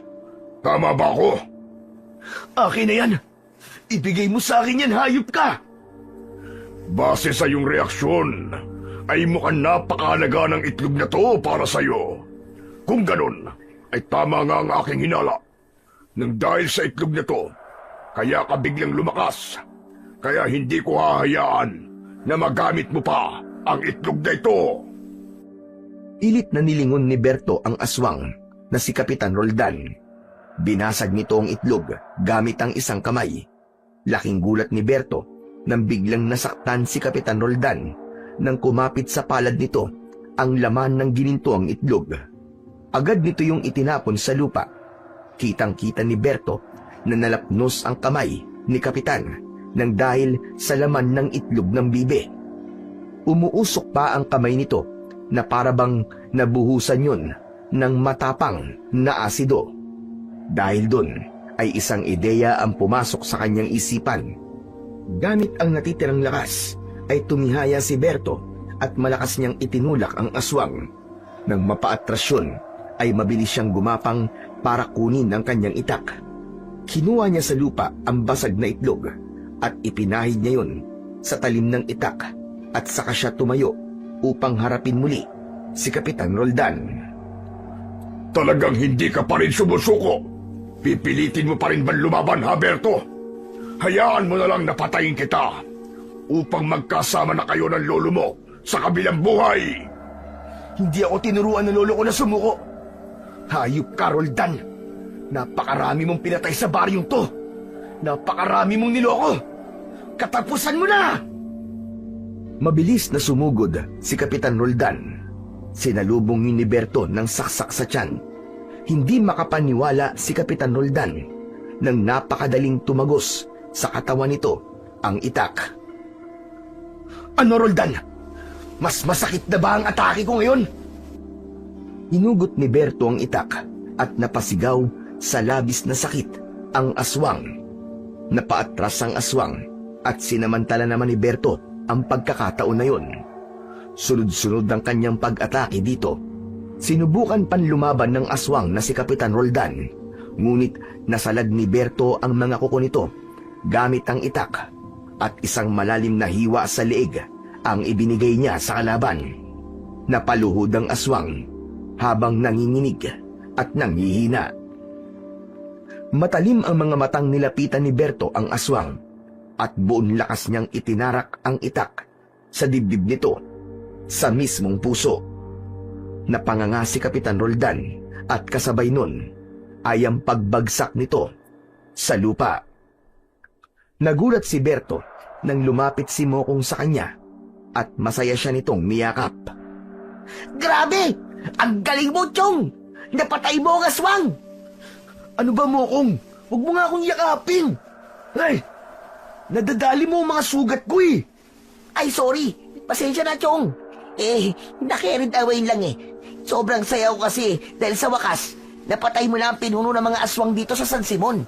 Tama ba ako? Akin na yan! Ibigay mo sa akin yan, hayop ka! Base sa iyong reaksyon, ay mukhang napakahalaga ng itlog na to para sa iyo. Kung ganon, ay tama nga ang aking hinala. Nang dahil sa itlog na to, kaya ka biglang lumakas. Kaya hindi ko hahayaan na magamit mo pa ang itlog na ito. Ilit na nilingon ni Berto ang aswang na si Kapitan Roldan. Binasag nito ang itlog gamit ang isang kamay. Laking gulat ni Berto nang biglang nasaktan si Kapitan Roldan nang kumapit sa palad nito ang laman ng ginintuang itlog. Agad nito yung itinapon sa lupa. Kitang-kita ni Berto na nalapnos ang kamay ni Kapitan nang dahil sa laman ng itlog ng bibe. Umuusok pa ang kamay nito na parabang nabuhusan yun ng matapang na asido. Dahil dun ay isang ideya ang pumasok sa kanyang isipan. Gamit ang natitirang lakas ay tumihaya si Berto at malakas niyang itinulak ang aswang. Nang mapaatras yun ay mabilis siyang gumapang para kunin ang kanyang itak. Kinuha niya sa lupa ang basag na itlog at ipinahid niya yun sa talim ng itak at saka siya tumayo upang harapin muli si Kapitan Roldan. Talagang hindi ka pa rin sumusuko. Pipilitin mo pa rin ba lumaban, ha, Berto? Hayaan mo na lang na patayin kita upang magkasama na kayo ng lolo mo sa kabilang buhay. Hindi ako tinuruan ng lolo ko na sumuko. Hayop ka, Roldan. Napakarami mong pinatay sa baryong to. Napakarami mong niloko. Katapusan mo na! Mabilis na sumugod si Kapitan Roldan. Sinalubong ni Berto ng saksak sa tiyan. Hindi makapaniwala si Kapitan Roldan nang napakadaling tumagos sa katawan nito ang itak. Ano, Roldan? Mas masakit na ba ang atake ko ngayon? Hinugot ni Berto ang itak at napasigaw sa labis na sakit ang aswang. Napaatras ang aswang at sinamantala naman ni Berto ang pagkakataon na yun. Sunod-sunod ang kanyang pag-atake dito. Sinubukan pan lumaban ng aswang na si Kapitan Roldan, ngunit nasalag ni Berto ang mga kuko nito gamit ang itak at isang malalim na hiwa sa leeg ang ibinigay niya sa kalaban. Napaluhod ang aswang habang nanginginig at nanghihina. Matalim ang mga matang nilapitan ni Berto ang aswang at buong lakas niyang itinarak ang itak sa dibdib nito sa mismong puso. Napanganga si Kapitan Roldan at kasabay nun ay ang pagbagsak nito sa lupa. Nagulat si Berto nang lumapit si Mokong sa kanya at masaya siya nitong miyakap. Grabe! Ang galing mo, Chong! Napatay mo ang aswang! Ano ba, Mokong? Huwag mo nga akong yakapin! Ay! Nadadali mo ang mga sugat ko eh! Ay, sorry. Pasensya na, Chong. Nakirid away lang eh. Sobrang saya ko kasi dahil sa wakas, napatay mo na ang pinuno ng mga aswang dito sa San Simon.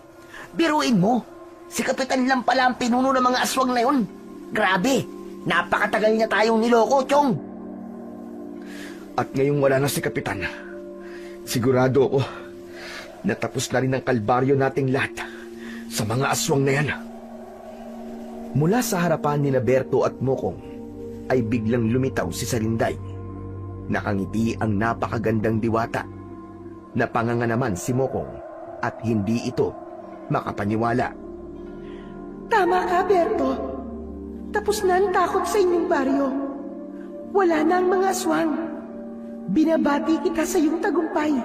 Biruin mo, si Kapitan lang pala ang pinuno ng mga aswang na yun. Grabe, napakatagal niya tayong niloko, Chong. At ngayong wala na si Kapitan, sigurado ako natapos na rin ang kalbaryo nating lahat sa mga aswang na yan. Mula sa harapan ni Berto at Mokong ay biglang lumitaw si Salinday. Nakangiti ang napakagandang diwata. Napanganga naman si Mokong at hindi ito makapaniwala. Tama ka, Berto. Tapos na ang takot sa inyong baryo. Wala na ang mga aswang. Binabati kita sa iyong tagumpay.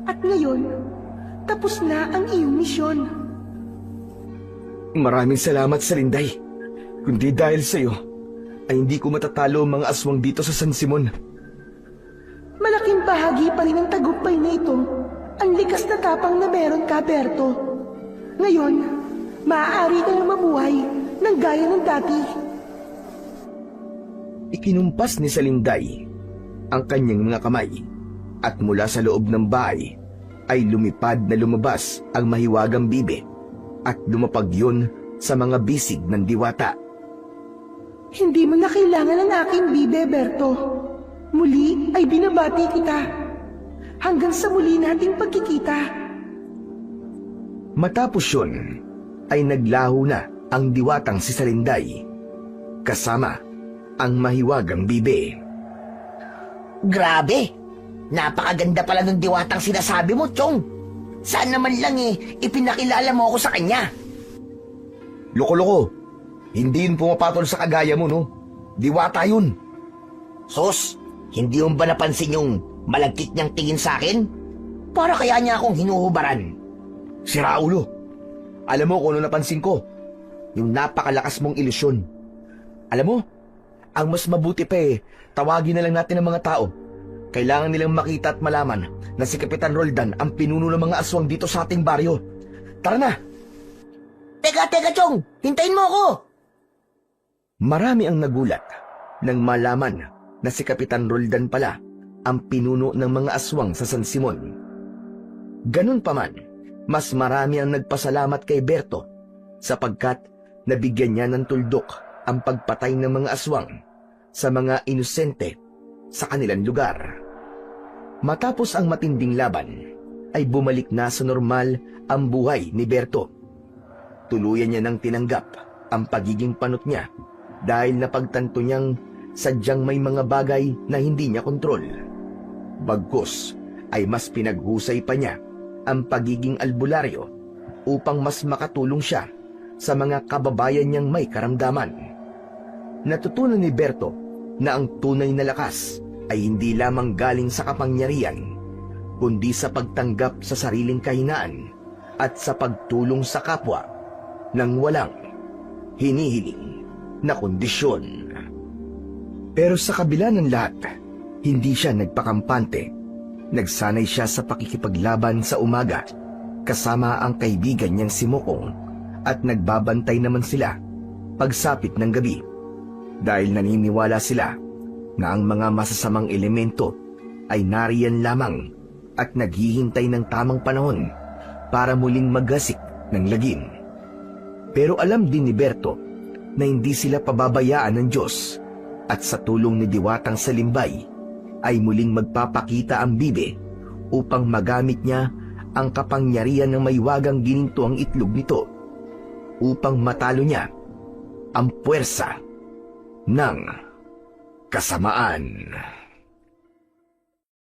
At ngayon, tapos na ang iyong misyon. Maraming salamat, Salinday. Kundi dahil sa iyo, ay hindi ko matatalo ang mga aswang dito sa San Simon. Malaking bahagi pa rin ng tagumpay na ito ang likas na tapang na meron ka, Berto. Ngayon, maaari ka na mabuhay ng gaya ng dati. Ikinumpas ni Salinday ang kanyang mga kamay at mula sa loob ng bahay ay lumipad na lumabas ang mahiwagang bibe at lumapag yun sa mga bisig ng diwata. Hindi mo na kailangan ang aking bibe, Berto. Muli ay binabati kita. Hanggang sa muli nating pagkikita. Matapos yun, ay naglaho na ang diwatang si Salinday, kasama ang mahiwagang bibe. Grabe! Napakaganda pala ng diwatang sinasabi mo, Chong. Sana man lang ipinakilala mo ako sa kanya. Loko-loko. Hindi yun pumapatol sa kagaya mo, no? Diwata yun. Sus, hindi mo ba napansin yung malagkit niyang tingin sa akin? Para kaya niya akong hinuhubaran. Si Raulo. Alam mo kung ano napansin ko? Yung napakalakas mong ilusyon. Alam mo, ang mas mabuti pa tawagin na lang natin ang mga tao. Kailangan nilang makita at malaman na si Kapitan Roldan ang pinuno ng mga aswang dito sa ating baryo. Tara na! Teka, Chong! Hintayin mo ako! Marami ang nagulat nang malaman na si Kapitan Roldan pala ang pinuno ng mga aswang sa San Simon. Ganun pa man, mas marami ang nagpasalamat kay Berto sapagkat nabigyan niya ng tuldok ang pagpatay ng mga aswang sa mga inosente sa kanilang lugar. Matapos ang matinding laban, ay bumalik na sa normal ang buhay ni Berto. Tuluyan niya nang tinanggap ang pagiging panot niya dahil napagtanto niyang sadyang may mga bagay na hindi niya kontrol. Bagkus ay mas pinaghusay pa niya ang pagiging albularyo upang mas makatulong siya sa mga kababayan niyang may karamdaman. Natutunan ni Berto na ang tunay na lakas ay hindi lamang galing sa kapangyarihan, kundi sa pagtanggap sa sariling kahinaan at sa pagtulong sa kapwa nang walang hinihiling na kondisyon. Pero sa kabila ng lahat, hindi siya nagpakampante. Nagsanay siya sa pakikipaglaban sa umaga kasama ang kaibigan niyang si Mokong at nagbabantay naman sila pagsapit ng gabi dahil naniniwala sila na ang mga masasamang elemento ay nariyan lamang at naghihintay ng tamang panahon para muling maggasik ng lagim. Pero alam din ni Berto na hindi sila pababayaan ng Diyos at sa tulong ni Diwatang Salimbay ay muling magpapakita ang bibe upang magamit niya ang kapangyarihan ng maywagang gininto ang itlog nito upang matalo niya ang puwersa ng kasamaan.